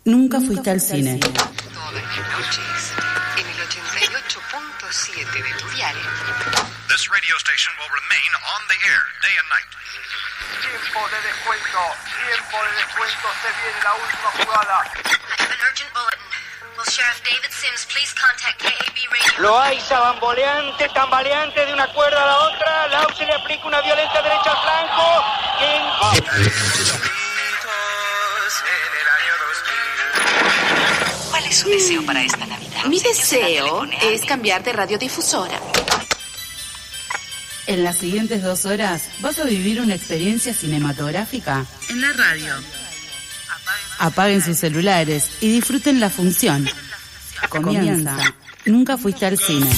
Nunca fuiste al cine. Todas las noches en el 88.7 de tu dial. This radio station will remain on the air day and night. Tiempo de descuento, se viene la última jugada. An urgent bulletin. Will Sheriff David Sims please contact KAB Radio? Loaiza bamboleante, tambaleante de una cuerda a la otra. Lau se le aplica una violenta derecha al flanco. ¿Cuál es su deseo para esta Navidad? Mi deseo es cambiar de radiodifusora. En las siguientes 2 horas vas a vivir una experiencia cinematográfica en la radio. Apaguen sus celulares y disfruten la función. Comienza. Nunca fuiste al cine.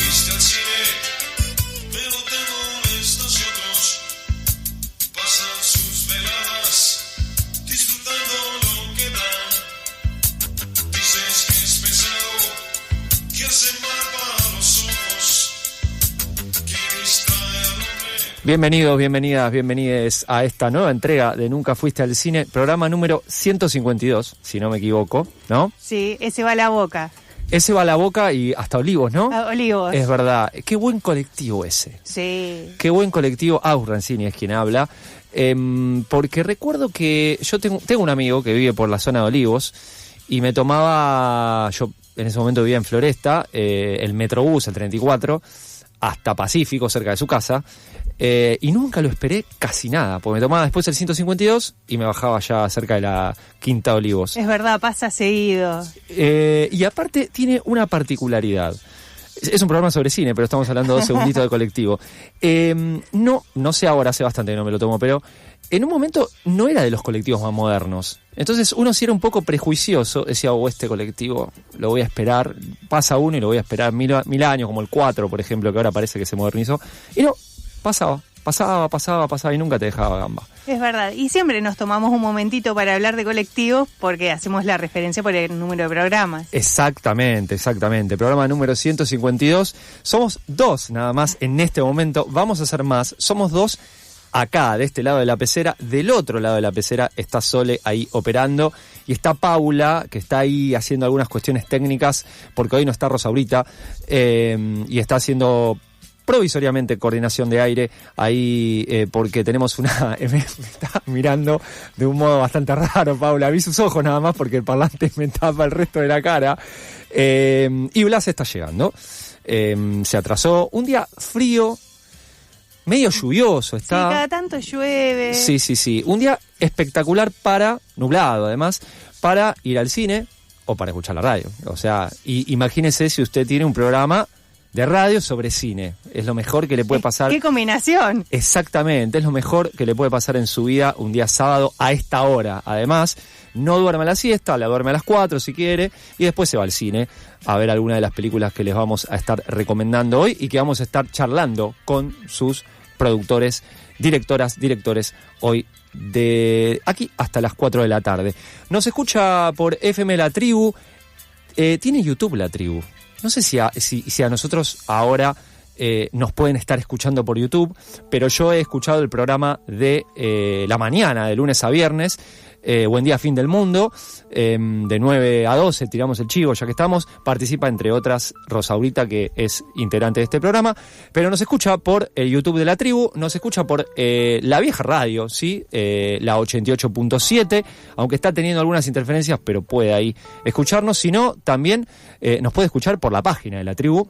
Bienvenidos, bienvenides a esta nueva entrega de Nunca Fuiste al Cine, programa número 152, si no me equivoco, ¿no? Sí, ese va a la boca. Ese va a la boca y hasta Olivos, ¿no? Olivos. Es verdad. Qué buen colectivo ese. Sí. Qué buen colectivo. Agus Rancini es quien habla. Porque recuerdo que yo tengo un amigo que vive por la zona de Olivos y me tomaba, yo en ese momento vivía en Floresta, el Metrobús, el 34, hasta Pacífico, cerca de su casa. Y nunca lo esperé casi nada, porque me tomaba después el 152 y me bajaba ya cerca de la Quinta de Olivos. Es verdad, pasa seguido. Y aparte tiene una particularidad. Es un programa sobre cine, pero estamos hablando de 2 segunditos de colectivo. No sé ahora, hace bastante que no me lo tomo, pero en un momento no era de los colectivos más modernos. Entonces uno sí era un poco prejuicioso, decía, este colectivo lo voy a esperar, pasa uno y lo voy a esperar mil años, como el 4, por ejemplo, que ahora parece que se modernizó. Y no, pasaba y nunca te dejaba gamba. Es verdad, y siempre nos tomamos un momentito para hablar de colectivos porque hacemos la referencia por el número de programas. Exactamente. Programa número 152. Somos 2 nada más en este momento, vamos a hacer más. Somos 2 acá, de este lado de la pecera. Del otro lado de la pecera está Sole ahí operando y está Paula, que está ahí haciendo algunas cuestiones técnicas porque hoy no está Rosaurita y está haciendo provisoriamente coordinación de aire ahí porque tenemos una... me está mirando de un modo bastante raro, Paula. Vi sus ojos nada más porque el parlante me tapa el resto de la cara. Y Blas está llegando. Se atrasó. Un día frío, medio lluvioso está. Sí, cada tanto llueve. Sí. Un día espectacular nublado además, para ir al cine o para escuchar la radio. O sea, imagínese si usted tiene un programa de radio sobre cine. Es lo mejor que le puede pasar. ¡Qué combinación! Exactamente, es lo mejor que le puede pasar en su vida un día sábado a esta hora. Además, no duerme a la siesta, la duerme a las 4 si quiere, y después se va al cine a ver alguna de las películas que les vamos a estar recomendando hoy y que vamos a estar charlando con sus productores, directores, hoy de aquí hasta las 4 de la tarde. Nos escucha por FM La Tribu, tiene YouTube La Tribu. No sé si a nosotros ahora nos pueden estar escuchando por YouTube, pero yo he escuchado el programa de la mañana, de lunes a viernes, Buen Día Fin del Mundo, de 9 a 12, tiramos el chivo ya que estamos. Participa entre otras Rosaurita, que es integrante de este programa, pero nos escucha por el YouTube de La Tribu, nos escucha por la vieja radio, ¿sí? La 88.7, aunque está teniendo algunas interferencias, pero puede ahí escucharnos. Si no, también nos puede escuchar por la página de La Tribu,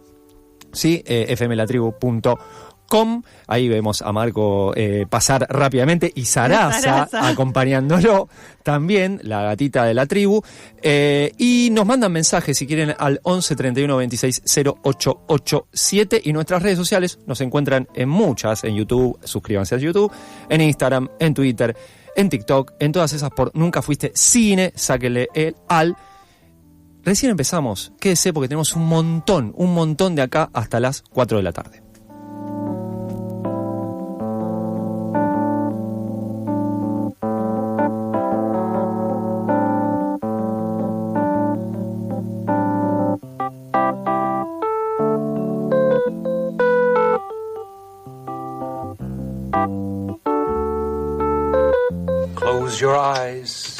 ¿sí? fmlatribu.com. Ahí vemos a Marco pasar rápidamente y Sarasa acompañándolo también, la gatita de La Tribu. Y nos mandan mensajes si quieren al 11 31 26 0887 y nuestras redes sociales nos encuentran en muchas, en YouTube, suscríbanse a YouTube, en Instagram, en Twitter, en TikTok, en todas esas por Nunca Fuiste Cine, sáquenle el al. Recién empezamos, quédese porque tenemos un montón de acá hasta las 4 de la tarde. Close your eyes.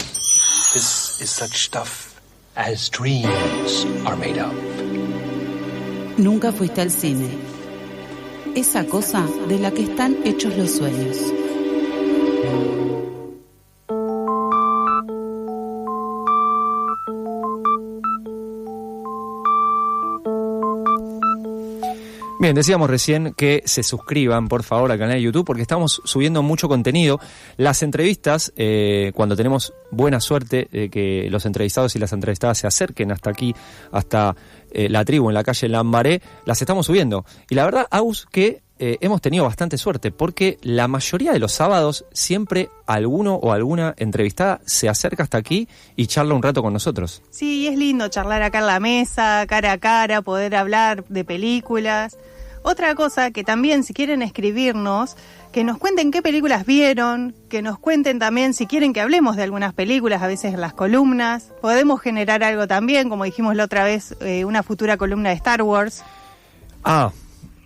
This is such stuff as dreams are made of. Nunca fuiste al cine. Esa cosa de la que están hechos los sueños. Bien, decíamos recién que se suscriban, por favor, al canal de YouTube, porque estamos subiendo mucho contenido. Las entrevistas, cuando tenemos buena suerte de que los entrevistados y las entrevistadas se acerquen hasta aquí, hasta la tribu en la calle Lambaré, las estamos subiendo. Y la verdad, Agus, que hemos tenido bastante suerte, porque la mayoría de los sábados siempre alguno o alguna entrevistada se acerca hasta aquí y charla un rato con nosotros. Sí, es lindo charlar acá en la mesa, cara a cara, poder hablar de películas. Otra cosa que también, si quieren escribirnos, que nos cuenten qué películas vieron, que nos cuenten también si quieren que hablemos de algunas películas, a veces en las columnas. Podemos generar algo también, como dijimos la otra vez, una futura columna de Star Wars.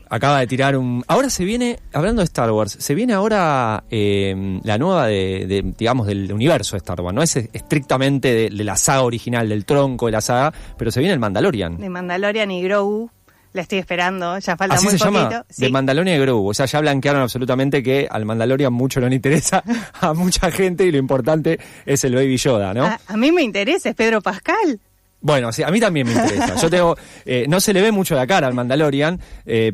Acaba de tirar un... Ahora se viene, hablando de Star Wars, se viene ahora la nueva digamos, del universo de Star Wars. No es estrictamente de la saga original, del tronco de la saga, pero se viene el Mandalorian. De Mandalorian y Grogu. La estoy esperando, ya falta muy poquito. ¿Así se llama? Sí. De Mandalorian y Grogu. O sea, ya blanquearon absolutamente que al Mandalorian mucho no le interesa a mucha gente y lo importante es el Baby Yoda, ¿no? A mí me interesa, es Pedro Pascal. Bueno, sí, a mí también me interesa. Yo tengo, no se le ve mucho la cara al Mandalorian,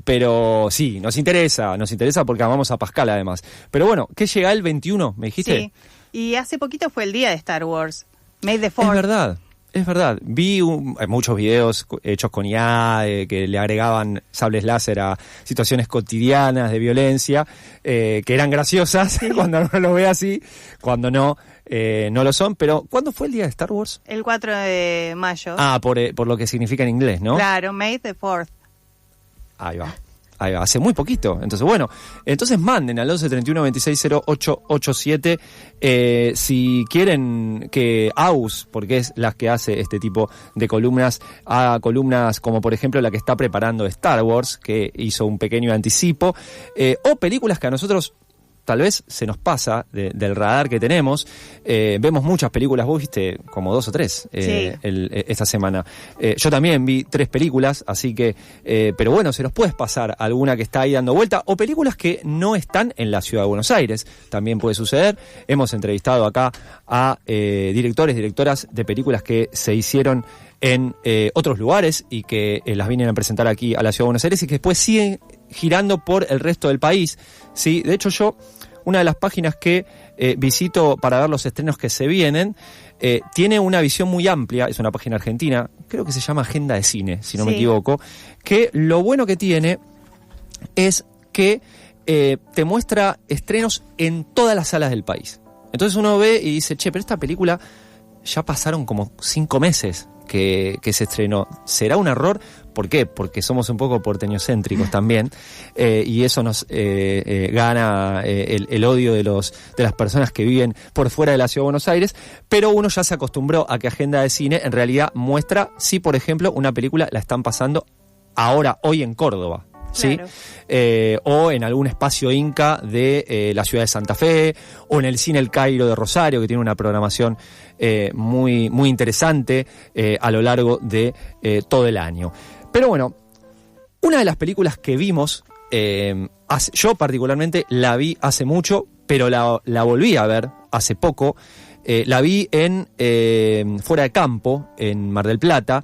pero sí, nos interesa porque amamos a Pascal además. Pero bueno, ¿qué llega el 21, me dijiste? Sí, y hace poquito fue el día de Star Wars, May the 4th. Es verdad, vi muchos videos hechos con IA que le agregaban sables láser a situaciones cotidianas de violencia, que eran graciosas cuando uno lo ve así, cuando no lo son. Pero ¿cuándo fue el día de Star Wars? El 4 de mayo. Por lo que significa en inglés, ¿no? Claro, May the 4th. Ahí va, hace muy poquito. Entonces, bueno, manden al 11 31 26 0887 si quieren que Aus, porque es la que hace este tipo de columnas, haga columnas como por ejemplo la que está preparando Star Wars, que hizo un pequeño anticipo, o películas que a nosotros tal vez se nos pasa del radar que tenemos. Vemos muchas películas, vos viste como 2 o 3 esta semana. Yo también vi 3 películas, así que, pero bueno, se nos puede pasar alguna que está ahí dando vuelta, o películas que no están en la ciudad de Buenos Aires, también puede suceder. Hemos entrevistado acá a directoras de películas que se hicieron en otros lugares y que las vienen a presentar aquí a la ciudad de Buenos Aires y que después siguen girando por el resto del país. Sí, de hecho yo, una de las páginas que visito para ver los estrenos que se vienen, tiene una visión muy amplia, es una página argentina, creo que se llama Agenda de Cine, si no me equivoco, que lo bueno que tiene es que te muestra estrenos en todas las salas del país. Entonces uno ve y dice, pero esta película ya pasaron como 5 meses que se estrenó. ¿Será un error? ¿Por qué? Porque somos un poco porteñocéntricos también, y eso nos gana el odio de las personas que viven por fuera de la Ciudad de Buenos Aires, pero uno ya se acostumbró a que Agenda de Cine en realidad muestra si, por ejemplo, una película la están pasando hoy en Córdoba. ¿Sí? Claro. O en algún espacio inca de la ciudad de Santa Fe, o en el Cine El Cairo de Rosario, que tiene una programación muy, muy interesante a lo largo de todo el año. Pero bueno, una de las películas que vimos, yo particularmente la vi hace mucho, pero la volví a ver hace poco. La vi en Fuera de Campo, en Mar del Plata,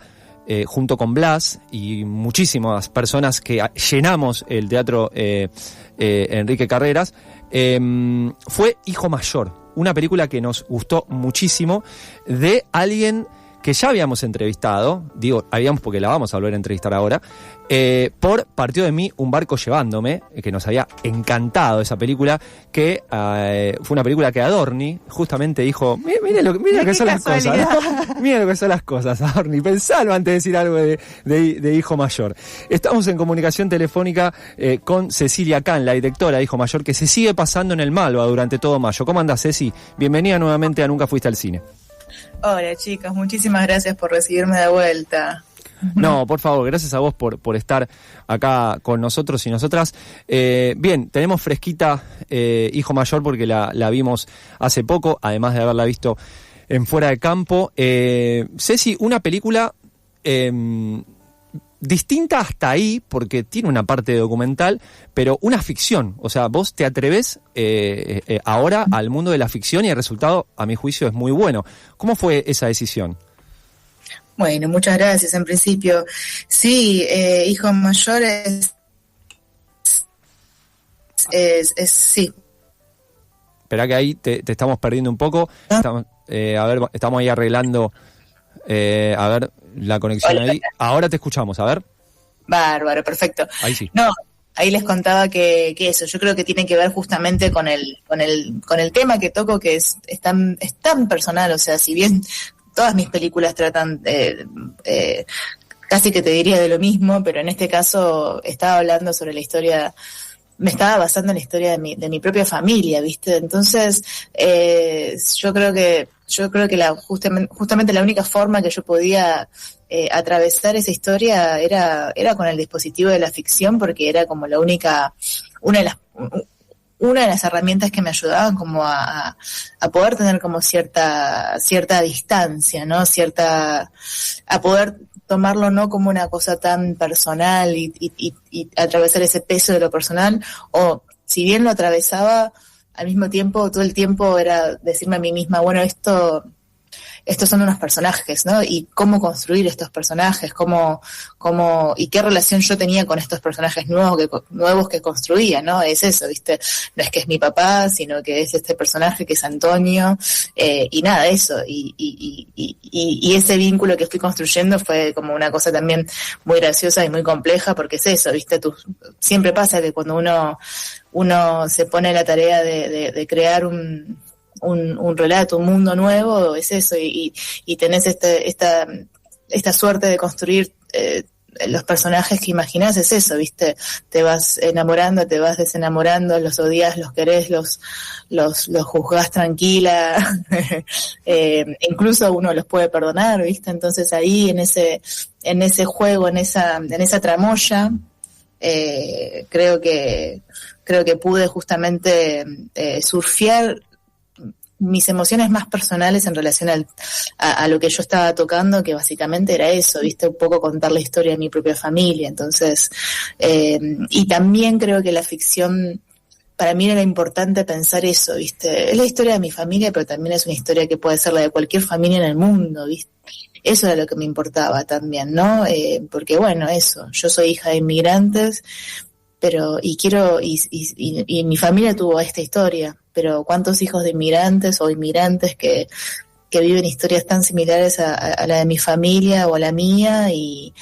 junto con Blas y muchísimas personas que llenamos el teatro Enrique Carreras. Fue Hijo Mayor, una película que nos gustó muchísimo, de alguien que ya habíamos entrevistado, habíamos porque la vamos a volver a entrevistar ahora, por Partió de mí un barco llevándome, que nos había encantado esa película, que fue una película que Adorni justamente dijo, mire lo que son las cosas, ¿no? Mire lo que son las cosas, Adorni, pensalo antes de decir algo de Hijo Mayor. Estamos en comunicación telefónica con Cecilia Kahn, la directora de Hijo Mayor, que se sigue pasando en el Malva durante todo mayo. ¿Cómo andás, Ceci? Bienvenida nuevamente a Nunca Fuiste al Cine. Hola chicas, muchísimas gracias por recibirme de vuelta. No, por favor, gracias a vos por estar acá con nosotros y nosotras. Bien, tenemos fresquita Hijo Mayor porque la vimos hace poco, además de haberla visto en Fuera de Campo. Ceci, una película distinta hasta ahí, porque tiene una parte documental, pero una ficción. O sea, vos te atreves ahora al mundo de la ficción y el resultado, a mi juicio, es muy bueno. ¿Cómo fue esa decisión? Bueno, muchas gracias en principio. Sí, Hijo Mayor sí. Esperá que ahí te estamos perdiendo un poco. Estamos ahí arreglando la conexión. Hola. Ahí. Ahora te escuchamos, a ver. Bárbaro, perfecto. Ahí sí. No, ahí les contaba que eso, yo creo que tiene que ver justamente con el tema que toco, que es tan personal. O sea, si bien todas mis películas tratan casi que te diría de lo mismo, pero en este caso estaba hablando sobre la historia, me estaba basando en la historia de mi propia familia, ¿viste? Entonces, yo creo que justamente la única forma que yo podía atravesar esa historia era con el dispositivo de la ficción, porque era como una de las herramientas que me ayudaban como a poder tener como cierta distancia, ¿no? A poder tomarlo no como una cosa tan personal y atravesar ese peso de lo personal, o si bien lo atravesaba, al mismo tiempo, todo el tiempo era decirme a mí misma, bueno, estos son unos personajes, ¿no? Y cómo construir estos personajes, y qué relación yo tenía con estos personajes nuevos que construía, ¿no? Es eso, ¿viste? No es que es mi papá, sino que es este personaje que es Antonio, y nada, eso. Y ese vínculo que fui construyendo fue como una cosa también muy graciosa y muy compleja, porque es eso, ¿viste? Siempre pasa que cuando uno se pone la tarea de crear un relato, un mundo nuevo, es eso, y tenés esta suerte de construir los personajes que imaginás, es eso, ¿viste? Te vas enamorando, te vas desenamorando, los odias, los querés, los juzgás tranquila, incluso uno los puede perdonar, ¿viste? Entonces ahí en ese juego, en esa tramoya, creo que pude justamente surfear mis emociones más personales en relación a lo que yo estaba tocando, que básicamente era eso, ¿viste? Un poco contar la historia de mi propia familia. Entonces, y también creo que la ficción, para mí era importante pensar eso, ¿viste? Es la historia de mi familia, pero también es una historia que puede ser la de cualquier familia en el mundo, ¿viste? Eso era lo que me importaba también, ¿no? Porque bueno, eso, yo soy hija de inmigrantes, y mi familia tuvo esta historia, pero ¿cuántos hijos de inmigrantes o inmigrantes que viven historias tan similares a la de mi familia o a la mía? Y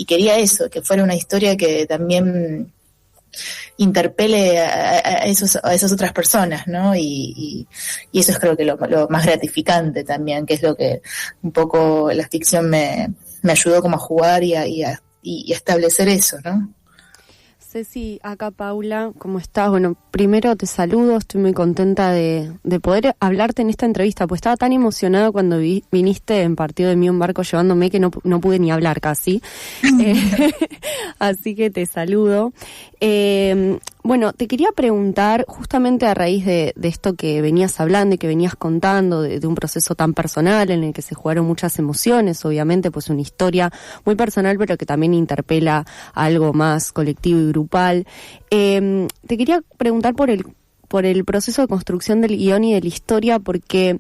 quería eso, que fuera una historia que también interpele a esas otras personas, ¿no? Y eso es creo que lo más gratificante también, que es lo que un poco la ficción me ayudó como a jugar y a establecer eso, ¿no? Ceci, acá Paula, ¿cómo estás? Bueno, primero te saludo, estoy muy contenta de poder hablarte en esta entrevista, pues estaba tan emocionada cuando viniste en Partido de Mío en Barco llevándome que no pude ni hablar casi. Así que te saludo. Bueno, te quería preguntar, justamente a raíz de esto que venías hablando y que venías contando, de un proceso tan personal en el que se jugaron muchas emociones, obviamente, pues una historia muy personal, pero que también interpela a algo más colectivo y grupal. Te quería preguntar por el proceso de construcción del guión y de la historia, porque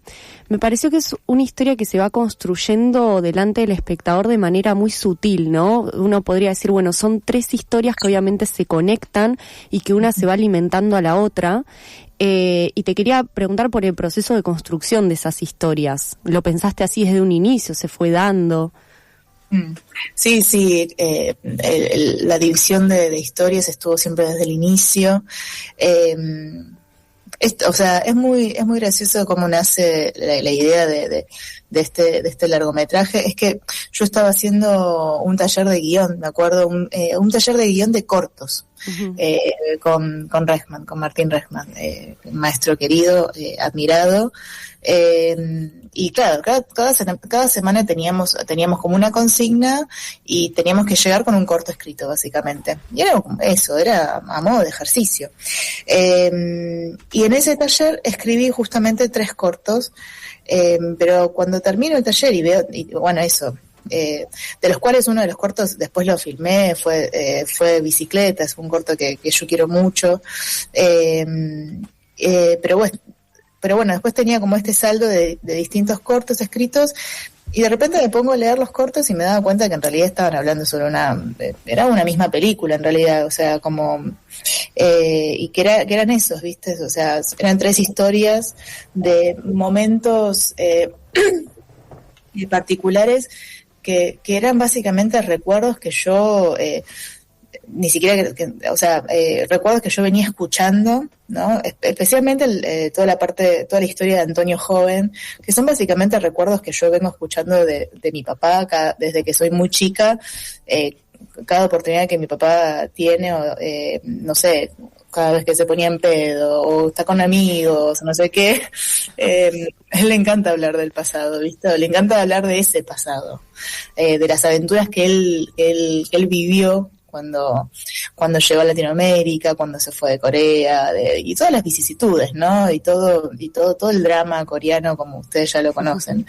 me pareció que es una historia que se va construyendo delante del espectador de manera muy sutil, ¿no? Uno podría decir, bueno, son 3 historias que obviamente se conectan y que una se va alimentando a la otra, y te quería preguntar por el proceso de construcción de esas historias. ¿Lo pensaste así desde un inicio? ¿Se fue dando? Sí, la división de historias estuvo siempre desde el inicio. O sea, es muy gracioso cómo nace la idea de este largometraje. Es que yo estaba haciendo un taller de guión, me acuerdo, un taller de guión de cortos, uh-huh. Con Rechman, con Martín Rechman, un maestro querido, admirado. Y claro, cada semana teníamos como una consigna y teníamos que llegar con un corto escrito, básicamente. Y era eso, era a modo de ejercicio. Y en ese taller escribí justamente 3 cortos, Pero cuando termino el taller y veo, y bueno, eso, de los cuales uno de los cortos después lo filmé, fue Bicicleta, es un corto que yo quiero mucho, pero bueno, después tenía como este saldo de distintos cortos escritos, y de repente me pongo a leer los cortos y me daba cuenta que en realidad estaban hablando sobre era una misma película en realidad, o sea, como, y que eran esos, ¿viste? O sea, eran 3 historias de momentos particulares que eran básicamente recuerdos que yo, ni siquiera, recuerdos que yo venía escuchando, ¿no? Especialmente toda la historia de Antonio Joven, que son básicamente recuerdos que yo vengo escuchando de mi papá desde que soy muy chica, cada oportunidad que mi papá tiene, no sé, cada vez que se ponía en pedo, o está con amigos, no sé qué, él le encanta hablar del pasado, ¿viste? O le encanta hablar de ese pasado, de las aventuras que él vivió cuando llegó a Latinoamérica, cuando se fue de Corea, y todas las vicisitudes, ¿no? Y todo el drama coreano, como ustedes ya lo conocen.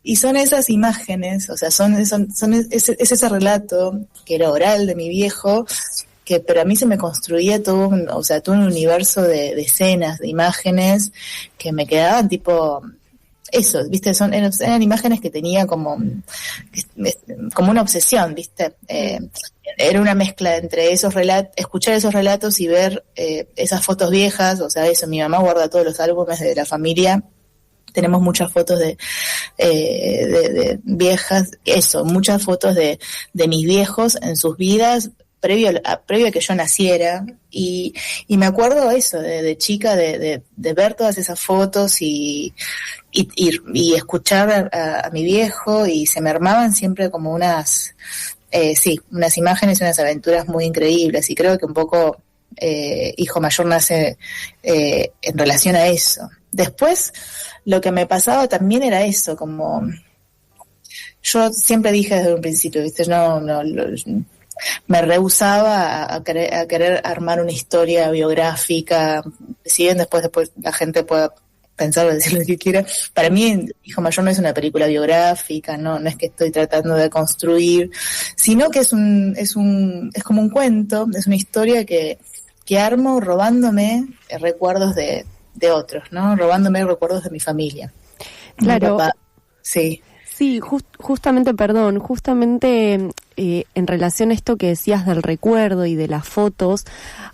Y son esas imágenes, o sea, es ese relato que era oral de mi viejo, pero a mí se me construía todo un universo de escenas, de imágenes que me quedaban tipo eso, ¿viste? Eran imágenes que tenía como una obsesión, ¿viste? Era una mezcla entre escuchar esos relatos y ver esas fotos viejas, o sea, eso, mi mamá guarda todos los álbumes de la familia. Tenemos muchas fotos de viejas, muchas fotos de mis viejos en sus vidas, previo a que yo naciera, y me acuerdo eso, de chica, de ver todas esas fotos y escuchar a mi viejo, y se me armaban siempre como unas imágenes y unas aventuras muy increíbles, y creo que un poco Hijo Mayor nace en relación a eso. Después, lo que me pasaba también era eso, como yo siempre dije desde un principio, ¿viste? Me rehusaba a querer armar una historia biográfica, si bien después la gente pueda pensar o decir lo que quiera. Para mí, Hijo Mayor no es una película biográfica, no es que estoy tratando de construir, sino que es como un cuento, es una historia que armo robándome recuerdos de otros, ¿no? Robándome recuerdos de mi familia. Claro. Mi papá, sí. Sí, justamente en relación a esto que decías del recuerdo y de las fotos,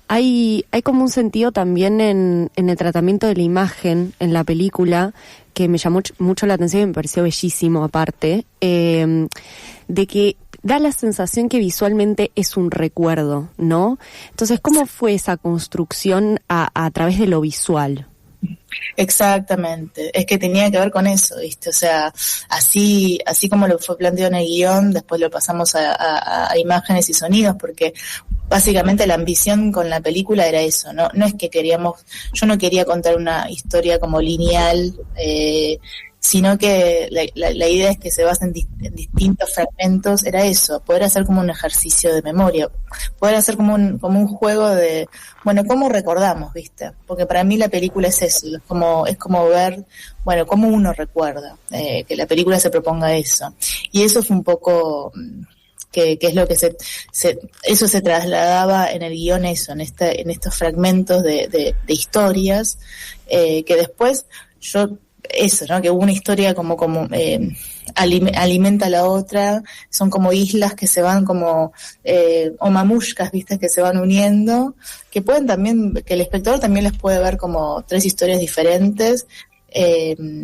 hay como un sentido también en el tratamiento de la imagen en la película que me llamó mucho la atención y me pareció bellísimo aparte, de que da la sensación que visualmente es un recuerdo, ¿no? Entonces, ¿cómo fue esa construcción a través de lo visual? Exactamente, es que tenía que ver con eso, ¿viste? O sea, así como lo fue planteado en el guión, después lo pasamos a imágenes y sonidos, porque básicamente la ambición con la película era eso, no es que yo no quería contar una historia como lineal, sino que la idea es que se basa en distintos fragmentos, era eso, poder hacer como un ejercicio de memoria, poder hacer como un juego de, bueno, ¿cómo recordamos, viste? Porque para mí la película es eso, es como ver, bueno, cómo uno recuerda, que la película se proponga eso. Y eso fue un poco que es lo que eso se trasladaba en el guión, eso, en estos fragmentos de historias, que después eso, ¿no? Que una historia como alimenta a la otra, son como islas que se van como, o mamushkas, ¿viste? Que se van uniendo, que pueden también, que el espectador también les puede ver como 3 historias diferentes,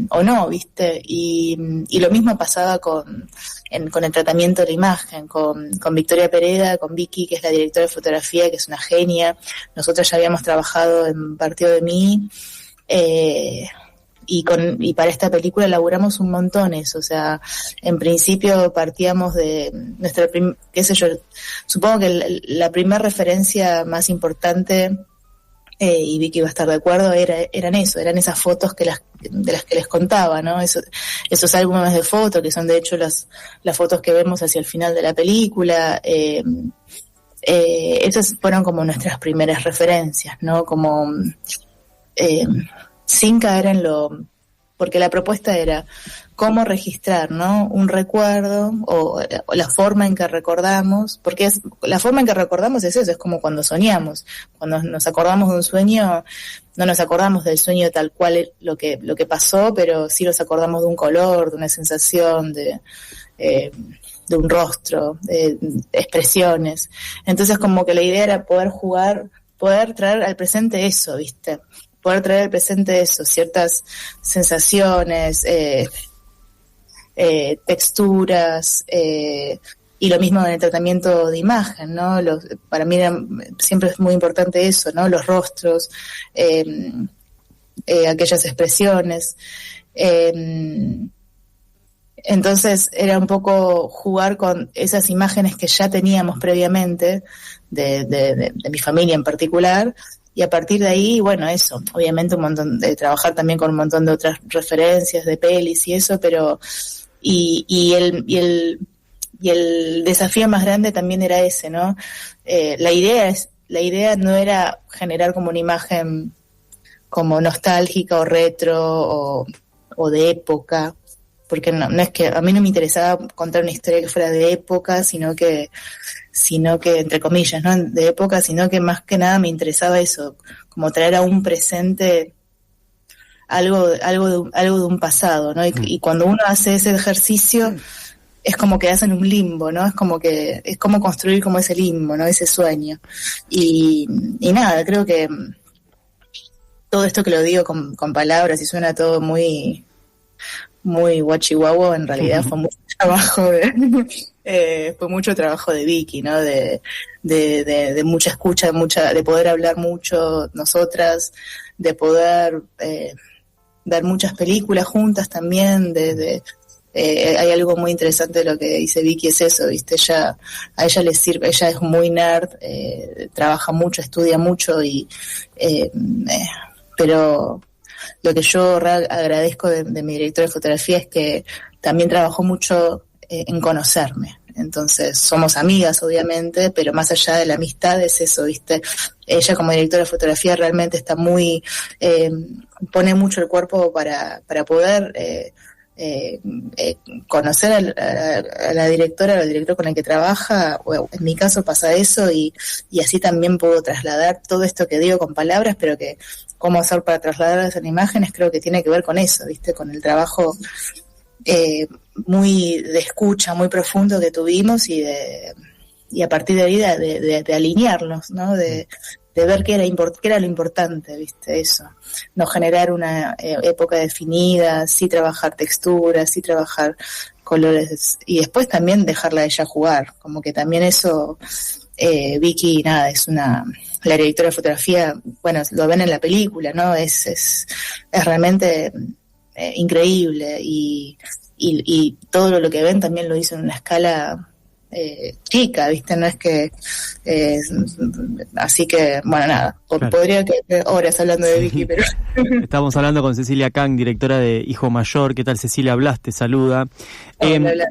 o no, ¿viste? Y lo mismo pasaba con el tratamiento de la imagen, con Victoria Pereda, con Vicky, que es la directora de fotografía, que es una genia. Nosotros ya habíamos trabajado en Partido de Mí, y para esta película elaboramos un montón eso, o sea, en principio partíamos de nuestra, qué sé yo, supongo que la primera referencia más importante, y Vicky va a estar de acuerdo, eran esas fotos de las que les contaba, ¿no? Esos álbumes de fotos, que son de hecho las fotos que vemos hacia el final de la película, esas fueron como nuestras primeras referencias, ¿no? Como, sin caer en lo porque la propuesta era cómo registrar, ¿no? Un recuerdo o la forma en que recordamos, porque la forma en que recordamos es eso, es como cuando soñamos. Cuando nos acordamos de un sueño, no nos acordamos del sueño tal cual lo que pasó, pero sí nos acordamos de un color, de una sensación, de un rostro, de expresiones. Entonces como que la idea era poder traer al presente eso, ¿viste? Poder traer al presente eso, ciertas sensaciones, texturas, y lo mismo en el tratamiento de imagen, ¿no? Para mí siempre es muy importante eso, ¿no? Los rostros, aquellas expresiones. Entonces era un poco jugar con esas imágenes que ya teníamos previamente de mi familia en particular, y a partir de ahí, bueno, eso, obviamente un montón de trabajar también con un montón de otras referencias de pelis y eso, pero y el desafío más grande también era ese, ¿no? La idea no era generar como una imagen como nostálgica o retro o de época, porque no es que a mí no me interesaba contar una historia que fuera de época, sino que entre comillas, ¿no? De época, sino que más que nada me interesaba eso, como traer a un presente algo de un pasado, ¿no? Y cuando uno hace ese ejercicio es como que hacen un limbo, ¿no? Es como construir como ese limbo, ¿no? Ese sueño. Y nada, creo que todo esto que lo digo con palabras y suena todo muy guachihuahua, en realidad fue mucho trabajo de Vicky, ¿no? De mucha escucha, de poder hablar mucho nosotras, de poder ver muchas películas juntas también, hay algo muy interesante de lo que dice Vicky, es eso, ¿viste? A ella le sirve, ella es muy nerd, trabaja mucho, estudia mucho pero lo que yo agradezco de mi directora de fotografía es que también trabajó mucho en conocerme. Entonces, somos amigas, obviamente, pero más allá de la amistad es eso, ¿viste? Ella como directora de fotografía realmente está muy... pone mucho el cuerpo para poder conocer a la directora o al director con el que trabaja. En mi caso pasa eso y así también puedo trasladar todo esto que digo con palabras, pero que cómo hacer para trasladarlas en imágenes creo que tiene que ver con eso, ¿viste? Con el trabajo muy de escucha, muy profundo que tuvimos y a partir de ahí de alinearnos, ¿no? De ver qué era lo importante, ¿viste? Eso. No generar una época definida, sí trabajar texturas, sí trabajar colores y después también dejarla a ella jugar. Como que también eso, Vicky, nada, la directora de fotografía, bueno, lo ven en la película, ¿no? Es realmente increíble y todo lo que ven también lo hizo en una escala chica, ¿viste? No es que así que, bueno, nada, claro. Podría quedar horas hablando de Vicky, pero estamos hablando con Cecilia Kang, directora de Hijo Mayor. ¿Qué tal, Cecilia? Blas te saluda. Hola.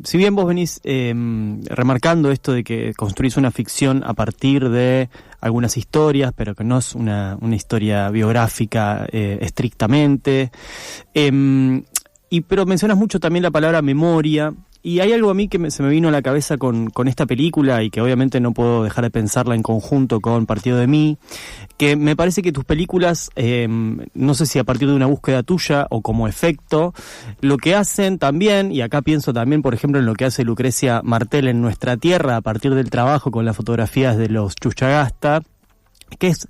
Si bien vos venís remarcando esto de que construís una ficción a partir de algunas historias, pero que no es una historia biográfica estrictamente, pero mencionas mucho también la palabra memoria, y hay algo a mí que se me vino a la cabeza con esta película, y que obviamente no puedo dejar de pensarla en conjunto con Partido de Mí, que me parece que tus películas, no sé si a partir de una búsqueda tuya o como efecto, lo que hacen también, y acá pienso también por ejemplo en lo que hace Lucrecia Martel en Nuestra Tierra, a partir del trabajo con las fotografías de los Chuchagasta, que es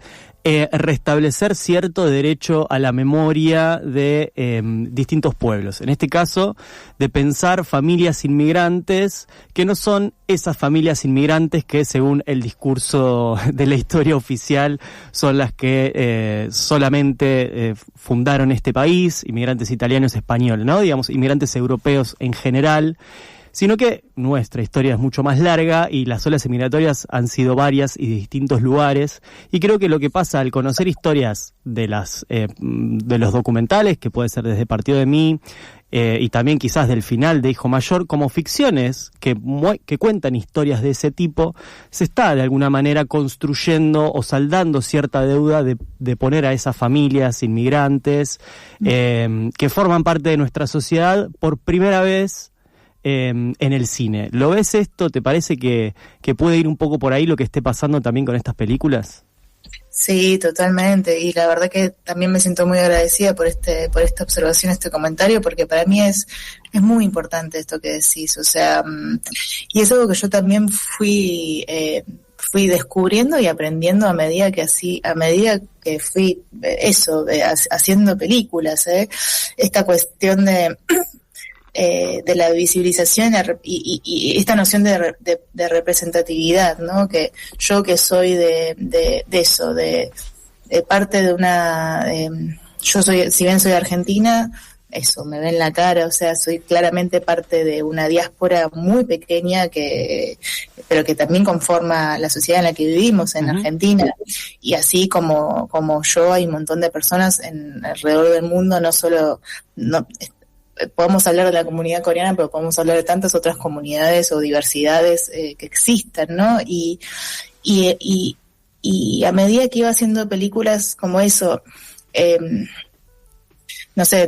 restablecer cierto derecho a la memoria de distintos pueblos. En este caso, de pensar familias inmigrantes que no son esas familias inmigrantes que, según el discurso de la historia oficial, son las que solamente fundaron este país, inmigrantes italianos, españoles, ¿no? Digamos, inmigrantes europeos en general, sino que nuestra historia es mucho más larga y las olas emigratorias han sido varias y de distintos lugares, y creo que lo que pasa al conocer historias de los documentales, que puede ser desde Partido de Mí, y también quizás del final de Hijo Mayor, como ficciones que cuentan historias de ese tipo, se está de alguna manera construyendo o saldando cierta deuda de poner a esas familias inmigrantes que forman parte de nuestra sociedad por primera vez en el cine. ¿Lo ves esto? ¿Te parece que puede ir un poco por ahí lo que esté pasando también con estas películas? Sí, totalmente, y la verdad que también me siento muy agradecida por esta observación, este comentario, porque para mí es muy importante esto que decís, o sea, y es algo que yo también fui descubriendo y aprendiendo a medida que fui haciendo películas, esta cuestión de la visibilización y esta noción de representatividad, ¿no? Que yo que soy de eso, de parte de una... yo soy, si bien soy argentina, eso, me ve en la cara, o sea, soy claramente parte de una diáspora muy pequeña pero que también conforma la sociedad en la que vivimos en Argentina, y así como yo hay un montón de personas alrededor del mundo, podemos hablar de la comunidad coreana, pero podemos hablar de tantas otras comunidades o diversidades que existan, ¿no? Y a medida que iba haciendo películas como eso, no sé,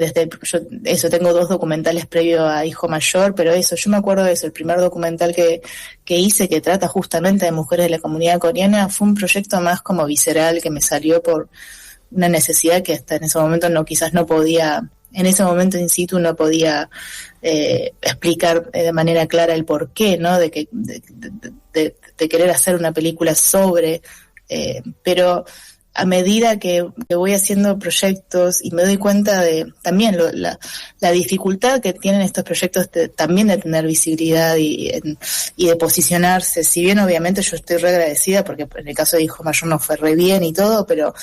yo tengo 2 documentales previo a Hijo Mayor, pero yo me acuerdo de eso, el primer documental que hice, que trata justamente de mujeres de la comunidad coreana, fue un proyecto más como visceral, que me salió por una necesidad que hasta en ese momento quizás no podía... En ese momento in situ no podía explicar de manera clara el porqué, ¿no? De querer hacer una película sobre, pero a medida que voy haciendo proyectos y me doy cuenta de también la dificultad que tienen estos proyectos también de tener visibilidad y de posicionarse, si bien obviamente yo estoy re agradecida porque en el caso de Hijo Mayor no fue re bien y todo, pero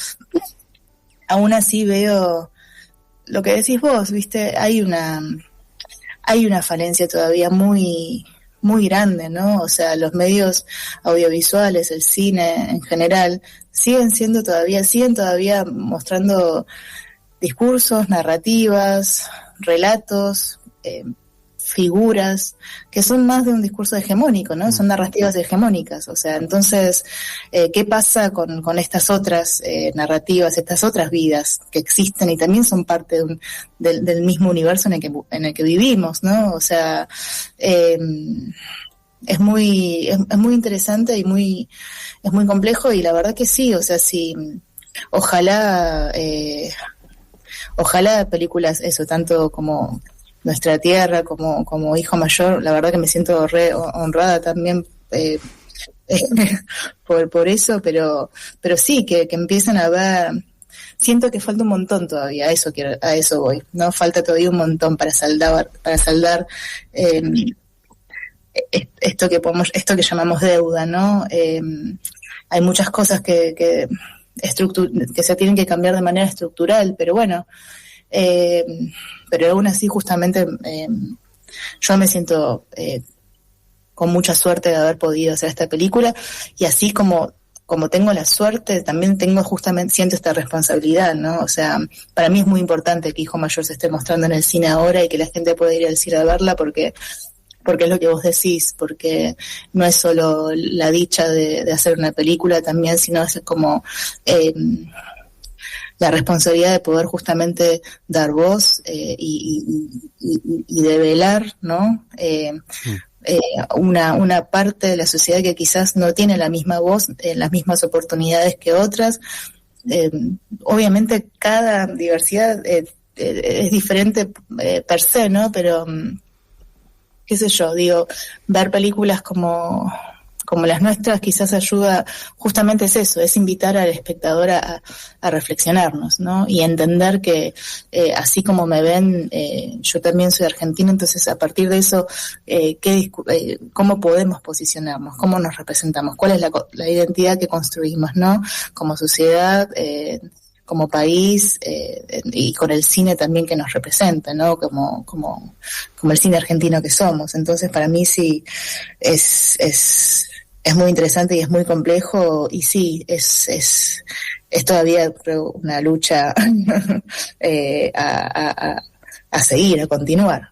aún así veo lo que decís vos, ¿viste? Hay una falencia todavía muy, muy grande, ¿no? O sea, los medios audiovisuales, el cine en general, siguen todavía mostrando discursos, narrativas, relatos, figuras que son más de un discurso hegemónico, ¿no? Son narrativas hegemónicas, o sea, entonces, ¿qué pasa con estas otras narrativas, estas otras vidas que existen y también son parte del mismo universo en el que vivimos, ¿no? O sea, es muy interesante y es muy complejo, y la verdad que sí, o sea, sí, ojalá películas, eso, tanto como Nuestra Tierra, como Hijo Mayor, la verdad que me siento re honrada también por eso, pero sí, que empiezan a ver, siento que falta un montón todavía, a eso voy, ¿no? Falta todavía un montón para saldar esto que llamamos deuda, ¿no? Hay muchas cosas que se tienen que cambiar de manera estructural, pero bueno, pero aún así justamente yo me siento con mucha suerte de haber podido hacer esta película, y así como tengo la suerte, también siento esta responsabilidad, ¿no? O sea, para mí es muy importante que Hijo Mayor se esté mostrando en el cine ahora y que la gente pueda ir al cine a verla, porque es lo que vos decís, porque no es solo la dicha de hacer una película también, sino es como la responsabilidad de poder justamente dar voz y develar, ¿no? Una parte de la sociedad que quizás no tiene la misma voz, las mismas oportunidades que otras. Obviamente cada diversidad es diferente per se, ¿no? Pero qué sé yo, digo, ver películas como las nuestras quizás ayuda, justamente es eso, es invitar al espectador a reflexionarnos, ¿no? Y entender que así como me ven, yo también soy argentina, entonces a partir de eso, ¿cómo podemos posicionarnos? ¿Cómo nos representamos? ¿Cuál es la identidad que construimos, ¿no? Como sociedad, país y con el cine también que nos representa, ¿no? Como el cine argentino que somos. Entonces, para mí sí es muy interesante y es muy complejo, y sí, es todavía, creo, una lucha a seguir, a continuar.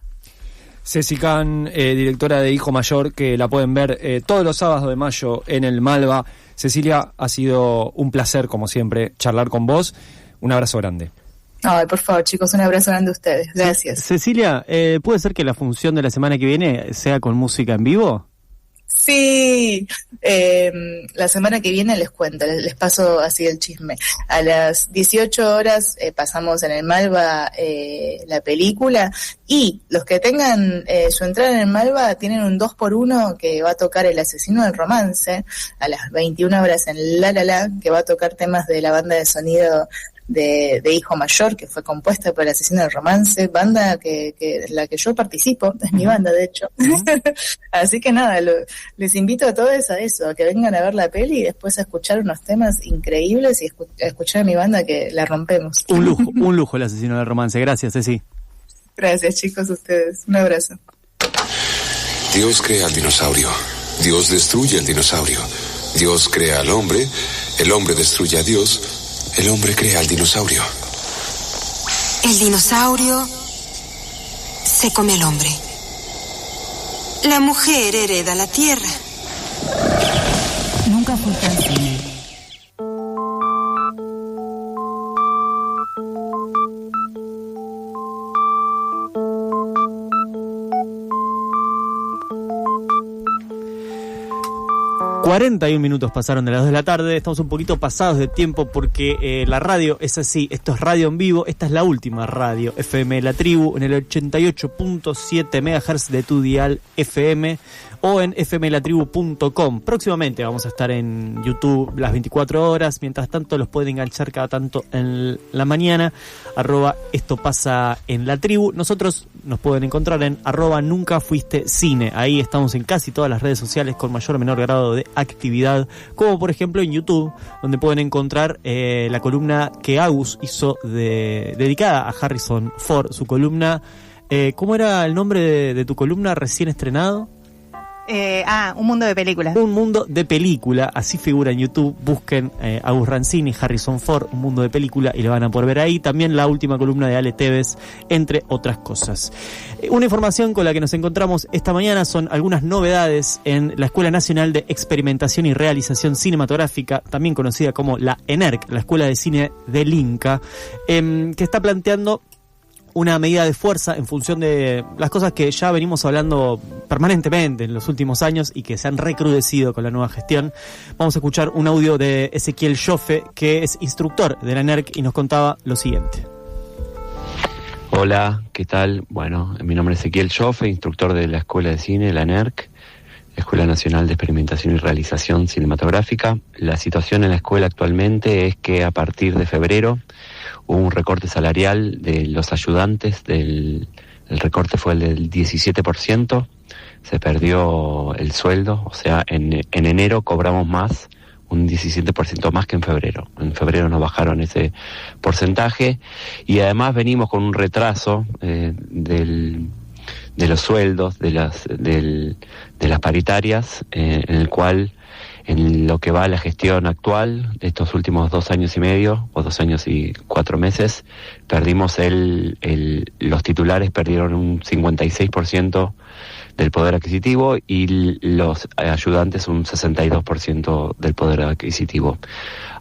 Ceci Can, directora de Hijo Mayor, que la pueden ver todos los sábados de mayo en el Malva. Cecilia, ha sido un placer, como siempre, charlar con vos. Un abrazo grande. Ay, por favor, chicos, un abrazo grande a ustedes. Gracias. Cecilia, ¿puede ser que la función de la semana que viene sea con música en vivo? Sí, la semana que viene les cuento, les paso así el chisme. A las 18 horas pasamos en el Malva la película, y los que tengan su entrada en el Malva tienen un 2x1 que va a tocar El Asesino del Romance a las 21 horas en La La La, que va a tocar temas de la banda de sonido de Hijo Mayor, que fue compuesta por El Asesino del Romance, banda que la que yo participo, es mi banda de hecho. Así que nada, les invito a todos a eso, a que vengan a ver la peli y después a escuchar unos temas increíbles y a escuchar a mi banda, que la rompemos. Un lujo El Asesino del Romance. Gracias, Ceci. Gracias, chicos, a ustedes. Un abrazo. Dios crea al dinosaurio, Dios destruye al dinosaurio, Dios crea al hombre, el hombre destruye a Dios, el hombre crea al dinosaurio. El dinosaurio se come al hombre. La mujer hereda la tierra. Nunca fuiste al cine. ...41 pasaron de las 2 de la tarde... ...estamos un poquito pasados de tiempo... ...porque la radio es así... ...esto es radio en vivo... ...esta es la última radio FM La Tribu... ...en el 88.7 MHz de tu dial FM... ...o en fmlatribu.com... ...próximamente vamos a estar en YouTube... ...las 24 horas... ...mientras tanto los pueden enganchar cada tanto en la mañana... @esto pasa en La Tribu... ...nosotros nos pueden encontrar en @nunca fuiste cine... ...ahí estamos en casi todas las redes sociales... ...con mayor o menor grado de actividad, como por ejemplo en YouTube, donde pueden encontrar la columna que Agus hizo dedicada a Harrison Ford, su columna, ¿cómo era el nombre de tu columna recién estrenado? Un mundo de películas. Un mundo de película, así figura en YouTube. Busquen Agus Rancini, Harrison Ford, un mundo de película, y lo van a poder ver ahí. También la última columna de Ale Tevez, entre otras cosas. Una información con la que nos encontramos esta mañana son algunas novedades en la Escuela Nacional de Experimentación y Realización Cinematográfica, también conocida como la ENERC, la Escuela de Cine del Inca, que está planteando una medida de fuerza en función de las cosas que ya venimos hablando permanentemente en los últimos años y que se han recrudecido con la nueva gestión. Vamos a escuchar un audio de Ezequiel Joffe, que es instructor de la ENERC, y nos contaba lo siguiente. Hola, ¿qué tal? Bueno, mi nombre es Ezequiel Joffe, instructor de la Escuela de Cine, la ENERC, Escuela Nacional de Experimentación y Realización Cinematográfica. La situación en la escuela actualmente es que a partir de febrero hubo un recorte salarial de los ayudantes, el recorte fue el del 17%, se perdió el sueldo, o sea, en enero cobramos más, un 17% más que en febrero. En febrero nos bajaron ese porcentaje y además venimos con un retraso de los sueldos, de las paritarias, en el cual, en lo que va a la gestión actual de estos últimos 2 años y medio, o 2 años y 4 meses, perdimos los titulares perdieron un 56% del poder adquisitivo y los ayudantes un 62% del poder adquisitivo.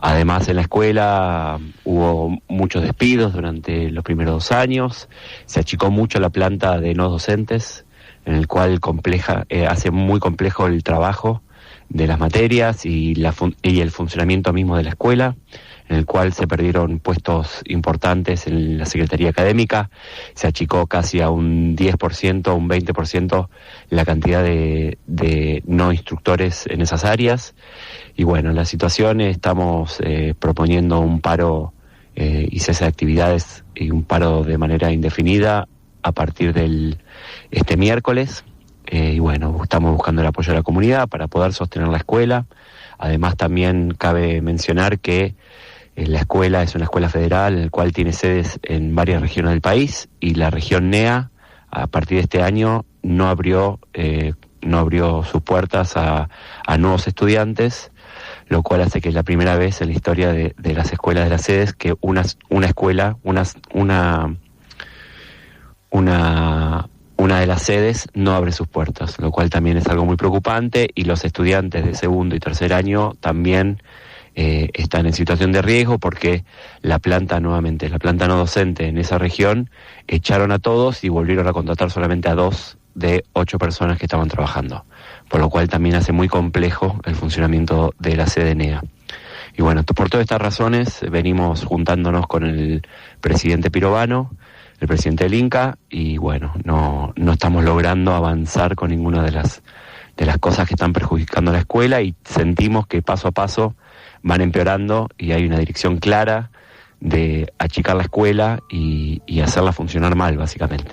Además, en la escuela hubo muchos despidos durante los primeros 2 años, se achicó mucho la planta de no docentes, en el cual hace muy complejo el trabajo de las materias y el funcionamiento mismo de la escuela, en el cual se perdieron puestos importantes en la Secretaría Académica, se achicó casi a un 10%, un 20% la cantidad de no instructores en esas áreas. Y bueno, la situación, estamos proponiendo un paro y cese de actividades y un paro de manera indefinida a partir del este miércoles. Y bueno, estamos buscando el apoyo de la comunidad para poder sostener la escuela. Además, también cabe mencionar que La escuela es una escuela federal, en la cual tiene sedes en varias regiones del país, y la región NEA, a partir de este año, no abrió sus puertas a nuevos estudiantes, lo cual hace que es la primera vez en la historia de las escuelas de las sedes que una de las sedes no abre sus puertas, lo cual también es algo muy preocupante, y los estudiantes de segundo y tercer año también están en situación de riesgo, porque la planta no docente en esa región echaron a todos y volvieron a contratar solamente a 2 de 8 personas que estaban trabajando, por lo cual también hace muy complejo el funcionamiento de la sede NEA. Y bueno, por todas estas razones venimos juntándonos con el presidente Pirovano, el presidente del Inca, y bueno, no estamos logrando avanzar con ninguna de las cosas que están perjudicando a la escuela, y sentimos que paso a paso van empeorando, y hay una dirección clara de achicar la escuela y hacerla funcionar mal, básicamente.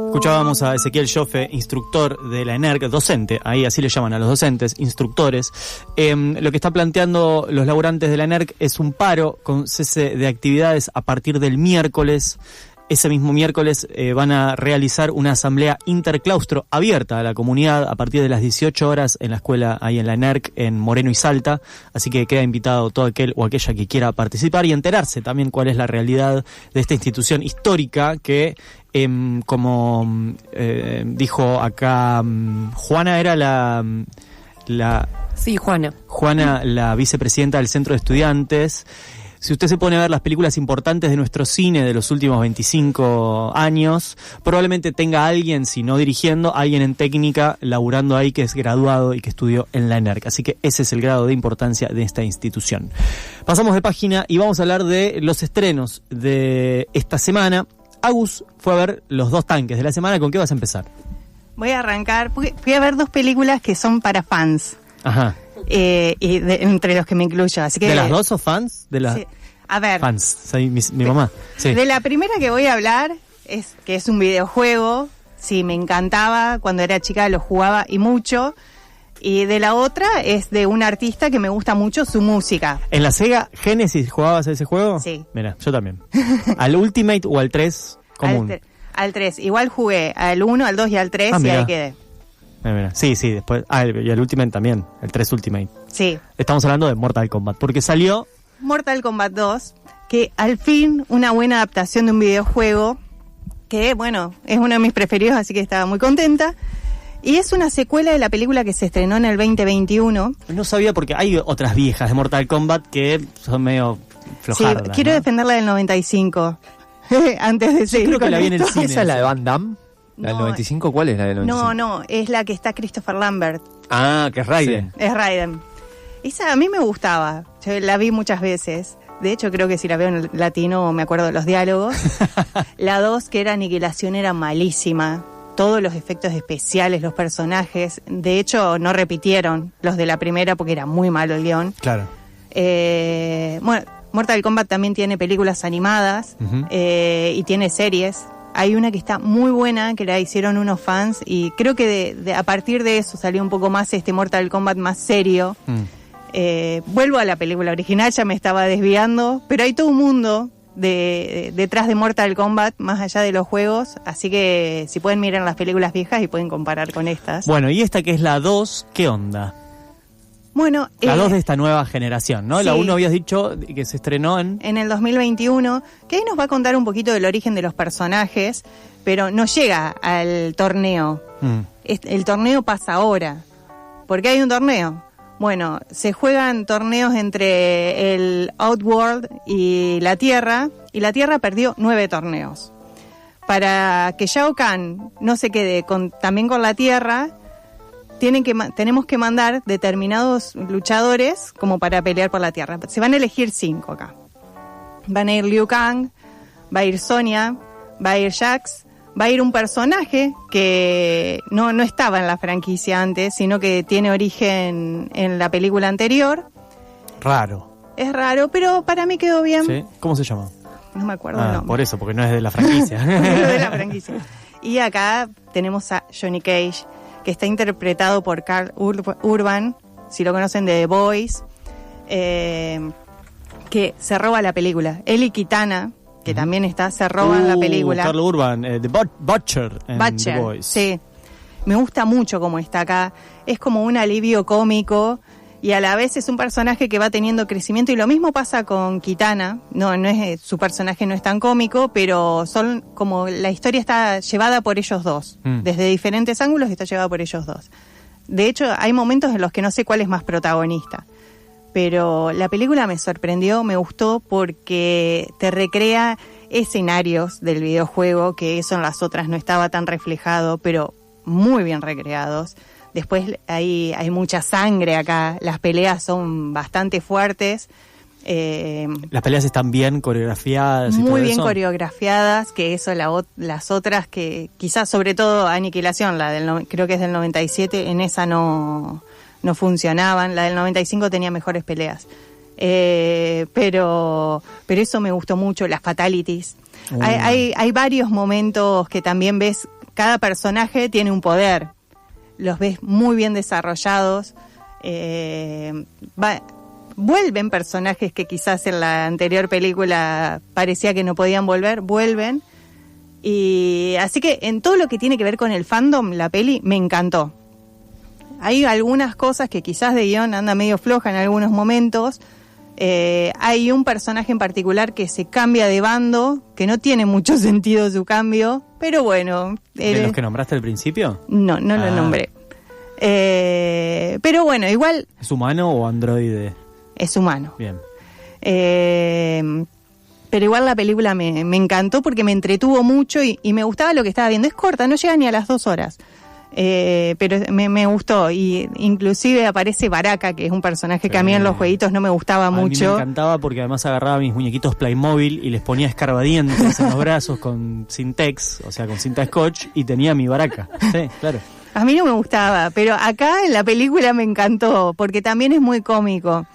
Escuchábamos a Ezequiel Joffe, instructor de la ENERC, docente, ahí así le llaman a los docentes, instructores. Lo que están planteando los laburantes de la ENERC es un paro con cese de actividades a partir del miércoles. Ese mismo miércoles van a realizar una asamblea interclaustro abierta a la comunidad a partir de las 18 horas en la escuela ahí en la ENERC, en Moreno y Salta. Así que queda invitado todo aquel o aquella que quiera participar y enterarse también cuál es la realidad de esta institución histórica que, como dijo acá Juana, era la... Sí, Juana. Juana, la vicepresidenta del Centro de Estudiantes. Si usted se pone a ver las películas importantes de nuestro cine de los últimos 25 años, probablemente tenga alguien, si no dirigiendo, alguien en técnica, laburando ahí, que es graduado y que estudió en la ENERC. Así que ese es el grado de importancia de esta institución. Pasamos de página y vamos a hablar de los estrenos de esta semana. Agus fue a ver Los dos tanques de la semana. ¿Con qué vas a empezar? Voy a arrancar, porque fui a ver 2 películas que son para fans. Ajá. Entre los que me incluyo. Así que, ¿de las 2 sos fans? Sí. A ver. Fans, soy mi mamá. Sí. De la primera que voy a hablar, que es un videojuego. Sí, me encantaba. Cuando era chica lo jugaba y mucho. Y de la otra es de un artista que me gusta mucho su música. ¿En la Sega Genesis jugabas a ese juego? Sí. Mira, yo también. ¿Al Ultimate o al 3 común? Al 3. Igual jugué al 1, al 2 y al 3 y ahí quedé. Mira. Sí, después. Y el Ultimate también, el 3 Ultimate. Sí. Estamos hablando de Mortal Kombat, porque salió Mortal Kombat 2, que al fin una buena adaptación de un videojuego, que bueno, es uno de mis preferidos, así que estaba muy contenta. Y es una secuela de la película que se estrenó en el 2021. No sabía, porque hay otras viejas de Mortal Kombat que son medio flojardas. Sí, quiero defender la del 95. Antes de seguir. Creo que la vi en el cine. ¿Esa es la de Van Damme? ¿La del 95? ¿Cuál es la del 95? No, es la que está Christopher Lambert. Ah, que es Raiden. Sí. Es Raiden. Esa a mí me gustaba. Yo la vi muchas veces. De hecho, creo que si la veo en latino me acuerdo de los diálogos. La 2, que era Aniquilación, era malísima. Todos los efectos especiales, los personajes. De hecho, no repitieron los de la primera porque era muy malo el guión. Claro. Bueno, Mortal Kombat también tiene películas animadas y tiene series. Hay una que está muy buena, que la hicieron unos fans, y creo que a partir de eso salió un poco más este Mortal Kombat más serio. Vuelvo a la película original, ya me estaba desviando, pero hay todo un mundo detrás de Mortal Kombat, más allá de los juegos, así que si pueden mirar las películas viejas y pueden comparar con estas. Bueno, y esta que es la 2, ¿qué onda? Bueno, la 2 de esta nueva generación, ¿no? Sí. La 1 habías dicho que se estrenó en el 2021, que ahí nos va a contar un poquito del origen de los personajes, pero no llega al torneo. El torneo pasa ahora. ¿Por qué hay un torneo? Bueno, se juegan torneos entre el Outworld y la Tierra perdió 9 torneos. Para que Shao Kahn no se quede también con la Tierra, tenemos que mandar determinados luchadores como para pelear por la Tierra. Se van a elegir 5 acá. Van a ir Liu Kang, va a ir Sonya, va a ir Jax, va a ir un personaje que no estaba en la franquicia antes, sino que tiene origen en la película anterior. Raro. Es raro, pero para mí quedó bien. ¿Sí? ¿Cómo se llama? No me acuerdo el nombre. Por eso, porque no es de la franquicia. No es de la franquicia. Y acá tenemos a Johnny Cage, que está interpretado por Karl Urban, si lo conocen de The Boys. que se roba la película. Él y Kitana, que también se roban la película. Karl Urban, The Butcher en The Boys. Sí. Me gusta mucho cómo está acá. Es como un alivio cómico y a la vez es un personaje que va teniendo crecimiento. Y lo mismo pasa con Kitana. No es su personaje no es tan cómico, pero son como la historia está llevada por ellos dos. Desde diferentes ángulos está llevada por ellos dos. De hecho, hay momentos en los que no sé cuál es más protagonista. Pero la película me sorprendió, me gustó porque te recrea escenarios del videojuego, que eso en las otras no estaba tan reflejado, pero muy bien recreados. Después hay mucha sangre acá, las peleas son bastante fuertes. Las peleas están bien coreografiadas. Muy bien coreografiadas, que eso las otras que quizás sobre todo Aniquilación, creo que es del 97, en esa no funcionaban. La del 95 tenía mejores peleas. Pero eso me gustó mucho, las fatalities. Hay varios momentos que también ves, cada personaje tiene un poder, los ves muy bien desarrollados. Vuelven personajes que quizás en la anterior película parecía que no podían volver, vuelven. Y así que en todo lo que tiene que ver con el fandom, la peli me encantó. Hay algunas cosas que quizás de guión anda medio floja en algunos momentos. Hay un personaje en particular que se cambia de bando, que no tiene mucho sentido su cambio, pero bueno. ¿De los que nombraste al principio? No lo nombré. Pero bueno, igual... ¿Es humano o androide? Es humano. Bien. Pero igual la película me encantó porque me entretuvo mucho y me gustaba lo que estaba viendo. Es corta, no llega ni a las 2 horas. Pero me gustó, y inclusive aparece Baraka, que es un personaje que a mí en los jueguitos no me gustaba mucho. A mí me encantaba porque además agarraba mis muñequitos Playmobil y les ponía escarbadientes en los brazos con Cintex, o sea, con cinta scotch, y tenía mi Baraka. Sí, claro. A mí no me gustaba, pero acá en la película me encantó, porque también es muy cómico.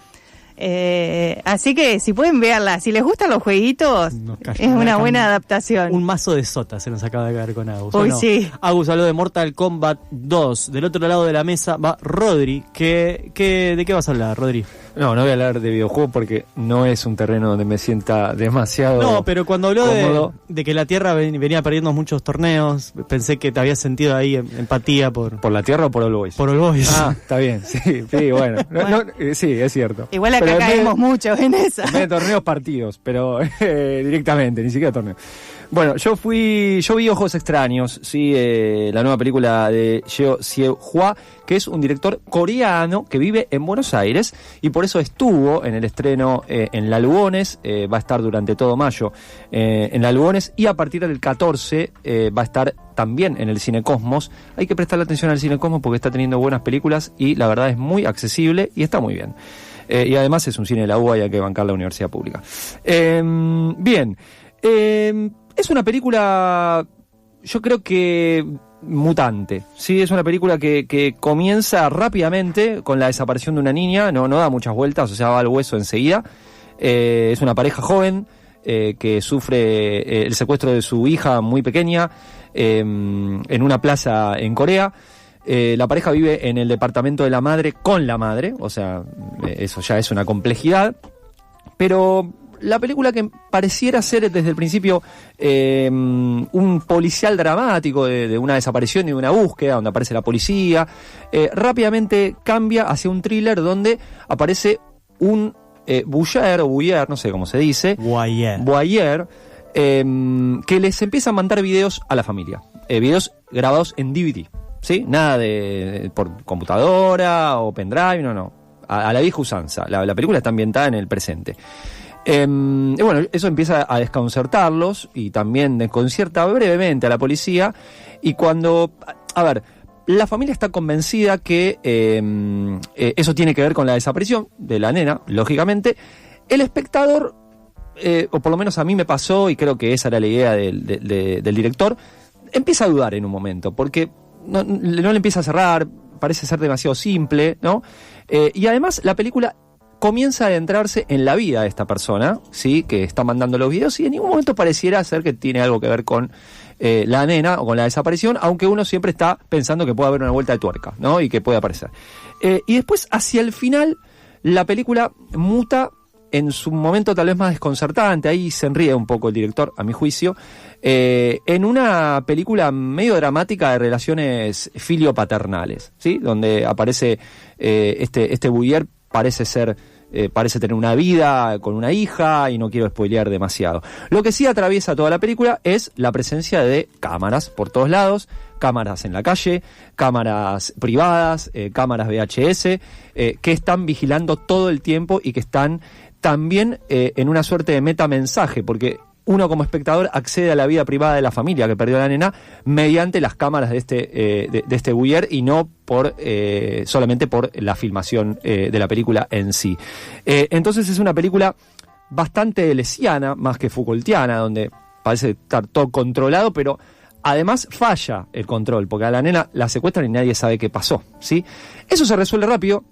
Así que si pueden verla, si les gustan los jueguitos, es una buena adaptación. Un mazo de sota se nos acaba de caer con Agus. Uy, sí. Agus habló de Mortal Kombat 2. Del otro lado de la mesa va Rodri. ¿De qué vas a hablar, Rodri? No voy a hablar de videojuegos porque no es un terreno donde me sienta demasiado. No, pero cuando habló de que la Tierra venía perdiendo muchos torneos, pensé que te habías sentido ahí empatía por la Tierra o por All Boys. Por All Boys. Ah, está bien, sí, bueno. Sí, es cierto. Igual acá caemos mucho en esa. En vez de torneos, partidos, pero directamente, ni siquiera torneos. Bueno, yo vi Ojos Extraños, sí, la nueva película de Jeo Sie-hwa, que es un director coreano que vive en Buenos Aires y por eso estuvo en el estreno en La Lugones, va a estar durante todo mayo en La Lugones, y a partir del 14 va a estar también en el Cine Cosmos. Hay que prestarle atención al Cine Cosmos porque está teniendo buenas películas y la verdad es muy accesible y está muy bien. Y además es un cine de la UBA y hay que bancar la universidad pública. Bien. Es una película, yo creo que mutante, ¿sí? Es una película que comienza rápidamente con la desaparición de una niña, no da muchas vueltas, o sea, va al hueso enseguida. Es una pareja joven que sufre el secuestro de su hija muy pequeña en una plaza en Corea. La pareja vive en el departamento de la madre con la madre, o sea, eso ya es una complejidad, pero la película, que pareciera ser desde el principio un policial dramático de una desaparición y de una búsqueda, donde aparece la policía, rápidamente cambia hacia un thriller donde aparece un voyeur, no sé cómo se dice, voyeur, que les empieza a mandar videos a la familia, videos grabados en DVD, ¿sí? Nada por computadora o pendrive, no, a la vieja usanza. La película está ambientada en el presente. Bueno, eso empieza a desconcertarlos y también desconcierta brevemente a la policía, y cuando, la familia está convencida que eso tiene que ver con la desaparición de la nena, lógicamente. El espectador, o por lo menos a mí me pasó, y creo que esa era la idea del director, empieza a dudar en un momento, porque no le empieza a cerrar, parece ser demasiado simple, ¿no? Y además la película comienza a adentrarse en la vida de esta persona, ¿sí? Que está mandando los videos, y en ningún momento pareciera ser que tiene algo que ver con la nena o con la desaparición, aunque uno siempre está pensando que puede haber una vuelta de tuerca, ¿no? Y que puede aparecer. Y después, hacia el final, la película muta en su momento tal vez más desconcertante, ahí se enríe un poco el director, a mi juicio, en una película medio dramática de relaciones filio-paternales, ¿sí? Donde aparece este Bouvier, parece tener una vida con una hija, y no quiero spoilear demasiado. Lo que sí atraviesa toda la película es la presencia de cámaras por todos lados, cámaras en la calle, cámaras privadas, cámaras VHS, que están vigilando todo el tiempo y que están también en una suerte de metamensaje, porque uno como espectador accede a la vida privada de la familia que perdió a la nena mediante las cámaras de este Bouvier, y no solamente por la filmación de la película en sí. Entonces es una película bastante lesiana, más que Foucaultiana, donde parece estar todo controlado, pero además falla el control, porque a la nena la secuestran y nadie sabe qué pasó, ¿sí? Eso se resuelve rápido.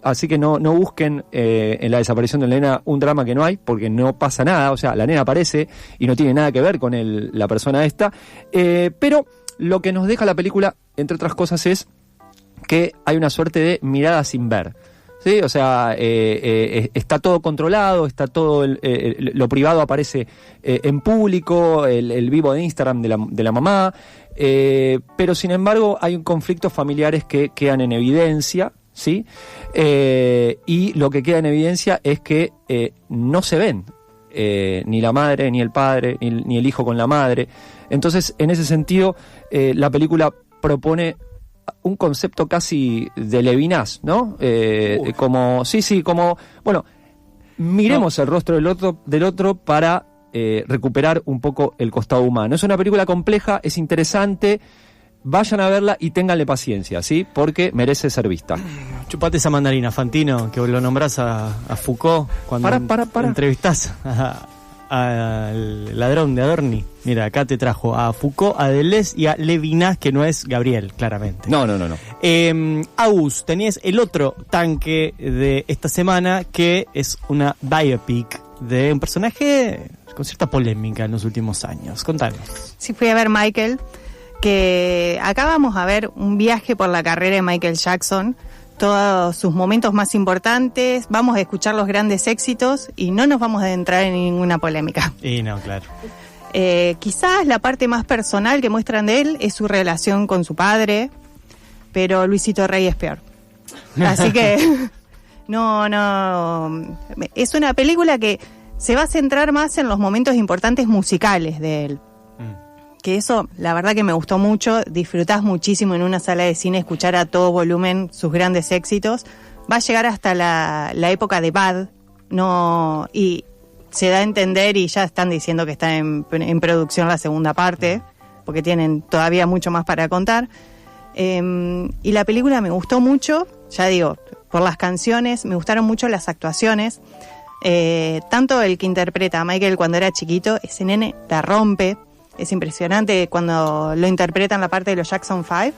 Así que no busquen en la desaparición de la nena un drama que no hay, porque no pasa nada. O sea, la nena aparece y no tiene nada que ver con la persona esta. Pero lo que nos deja la película, entre otras cosas, es que hay una suerte de mirada sin ver, ¿sí? O sea, está todo controlado, está todo lo privado aparece en público, el vivo de Instagram de la mamá, pero sin embargo hay conflictos familiares que quedan en evidencia, ¿sí? Y lo que queda en evidencia es que no se ven ni la madre, ni el padre, ni el hijo con la madre. Entonces, en ese sentido, la película propone un concepto casi de Levinas, ¿no? Como, bueno, miremos el rostro del otro para recuperar un poco el costado humano. Es una película compleja, es interesante. Vayan a verla y ténganle paciencia, ¿sí? Porque merece ser vista. Chupate esa mandarina, Fantino, que lo nombrás a Foucault cuando entrevistás al ladrón de Adorni. Mira, acá te trajo a Foucault, a Deleuze y a Levinas, que no es Gabriel, claramente. No. Agus, tenías el otro tanque de esta semana, que es una biopic de un personaje con cierta polémica en los últimos años. Contanos. Sí, fui a ver Michael, que acá vamos a ver un viaje por la carrera de Michael Jackson, todos sus momentos más importantes, vamos a escuchar los grandes éxitos y no nos vamos a adentrar en ninguna polémica. Y no, claro. Quizás la parte más personal que muestran de él es su relación con su padre, pero Luisito Rey es peor. Así que no, es una película que se va a centrar más en los momentos importantes musicales de él. Que eso, la verdad que me gustó mucho, disfrutás muchísimo en una sala de cine escuchar a todo volumen sus grandes éxitos. Va a llegar hasta la época de Bad, y se da a entender, y ya están diciendo que está en producción la segunda parte, porque tienen todavía mucho más para contar. Y la película me gustó mucho, ya digo, por las canciones, me gustaron mucho las actuaciones. Tanto el que interpreta a Michael cuando era chiquito, ese nene la rompe. Es impresionante cuando lo interpretan la parte de los Jackson 5.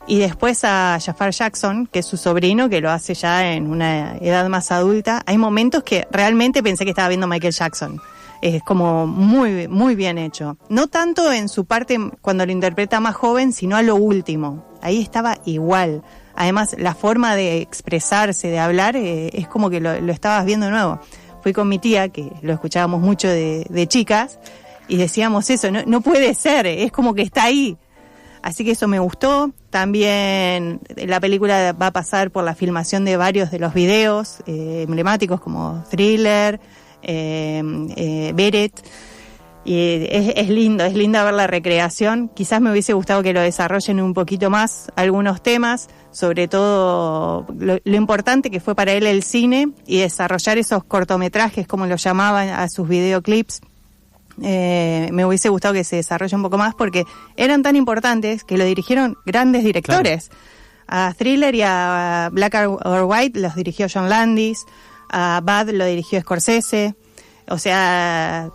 Y después a Jafar Jackson, que es su sobrino, que lo hace ya en una edad más adulta. Hay momentos que realmente pensé que estaba viendo Michael Jackson. Es como muy, muy bien hecho. No tanto en su parte cuando lo interpreta más joven, sino a lo último. Ahí estaba igual. Además, la forma de expresarse, de hablar, es como que lo estabas viendo de nuevo. Fui con mi tía, que lo escuchábamos mucho de chicas, y decíamos eso, no puede ser, es como que está ahí. Así que eso me gustó. También la película va a pasar por la filmación de varios de los videos emblemáticos como Thriller, Beret. Y es linda ver la recreación. Quizás me hubiese gustado que lo desarrollen un poquito más algunos temas, sobre todo lo importante que fue para él el cine y desarrollar esos cortometrajes, como lo llamaban, a sus videoclips. Me hubiese gustado que se desarrolle un poco más porque eran tan importantes que lo dirigieron grandes directores. Claro. A Thriller y a Black or White los dirigió John Landis, a Bad lo dirigió Scorsese. O sea,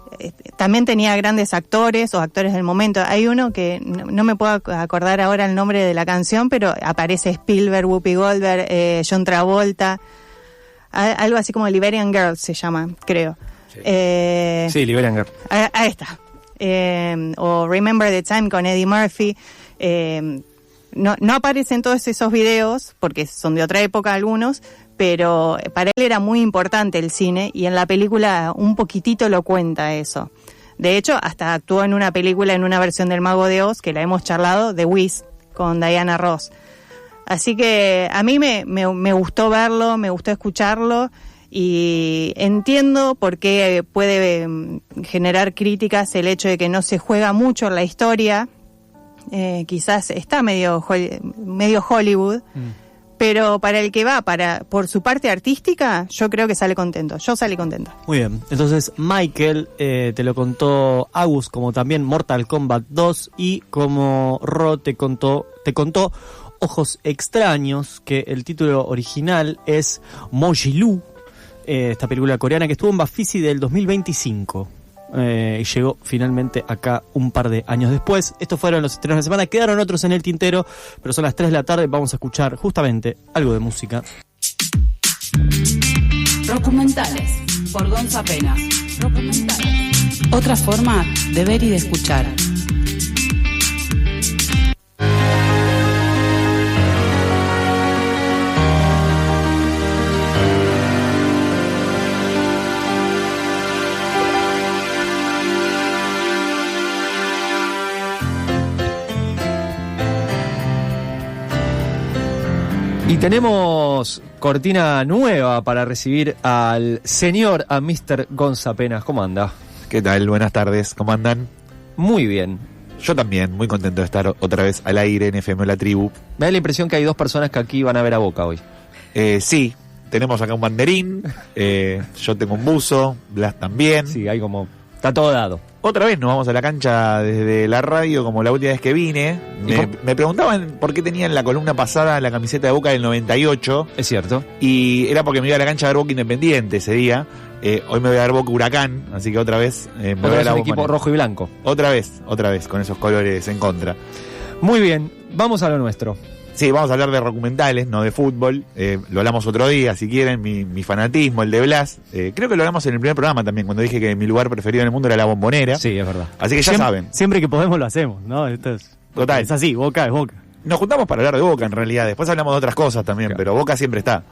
también tenía grandes actores o actores del momento. Hay uno que no me puedo acordar ahora el nombre de la canción, pero aparece Spielberg, Whoopi Goldberg, John Travolta, algo así como Liberian Girls se llama, creo. Sí, Liberian Girl. Ahí está. O Remember the Time con Eddie Murphy. no aparecen todos esos videos, porque son de otra época algunos, pero para él era muy importante el cine, y en la película un poquitito lo cuenta eso. De hecho, hasta actuó en una película, en una versión del Mago de Oz, que la hemos charlado, The Wiz, con Diana Ross. Así que a mí me gustó verlo, me gustó escucharlo, y entiendo por qué puede generar críticas el hecho de que no se juega mucho en la historia. Quizás está medio Hollywood, pero para el que va por su parte artística, yo creo que sale contento. Yo salí contenta. Muy bien, entonces Michael, te lo contó Agus, como también Mortal Kombat 2, y como Ro te contó Ojos Extraños, que el título original es Mojilu, esta película coreana que estuvo en Bafisi del 2025. Y llegó finalmente acá un par de años después. Estos fueron los estrenos de la semana. Quedaron otros en el tintero, pero son las 3 de la tarde. Vamos a escuchar justamente algo de música. Documentales por Gonza Penas. Documentales. Otra forma de ver y de escuchar. Y tenemos cortina nueva para recibir al señor, a Mr. Gonza Penas. ¿Cómo anda? ¿Qué tal? Buenas tardes. ¿Cómo andan? Muy bien. Yo también, muy contento de estar otra vez al aire en FM La Tribu. Me da la impresión que hay 2 personas que aquí van a ver a Boca hoy. Sí, tenemos acá un banderín, yo tengo un buzo, Blas también. Sí, hay como... Está todo dado. Otra vez nos vamos a la cancha desde la radio, como la última vez que vine. Me preguntaban por qué tenía en la columna pasada la camiseta de Boca del 98. Es cierto. Y era porque me iba a la cancha a ver Boca Independiente ese día. Hoy me voy a ver Boca Huracán, así que otra vez me voy a la equipo Boca rojo y blanco. Otra vez, con esos colores en contra. Muy bien, vamos a lo nuestro. Sí, vamos a hablar de documentales, no de fútbol. Lo hablamos otro día, si quieren, mi fanatismo, el de Blas. Creo que lo hablamos en el primer programa también, cuando dije que mi lugar preferido en el mundo era la Bombonera. Sí, es verdad. Así que ya saben. Siempre que podemos lo hacemos, ¿no? Esto es, total. Es así, Boca es Boca. Nos juntamos para hablar de Boca, en realidad. Después hablamos de otras cosas también, claro. Pero Boca siempre está.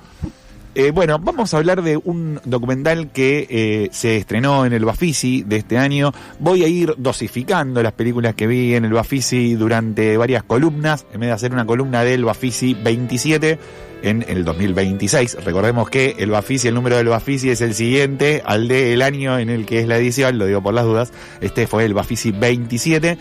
Bueno, vamos a hablar de un documental que se estrenó en el Bafisi de este año. Voy a ir dosificando las películas que vi en el Bafisi durante varias columnas, en vez de hacer una columna del Bafisi 27 en el 2026. Recordemos que el Bafisi, el número del Bafisi es el siguiente al del año en el que es la edición, lo digo por las dudas. Este fue el Bafisi 27.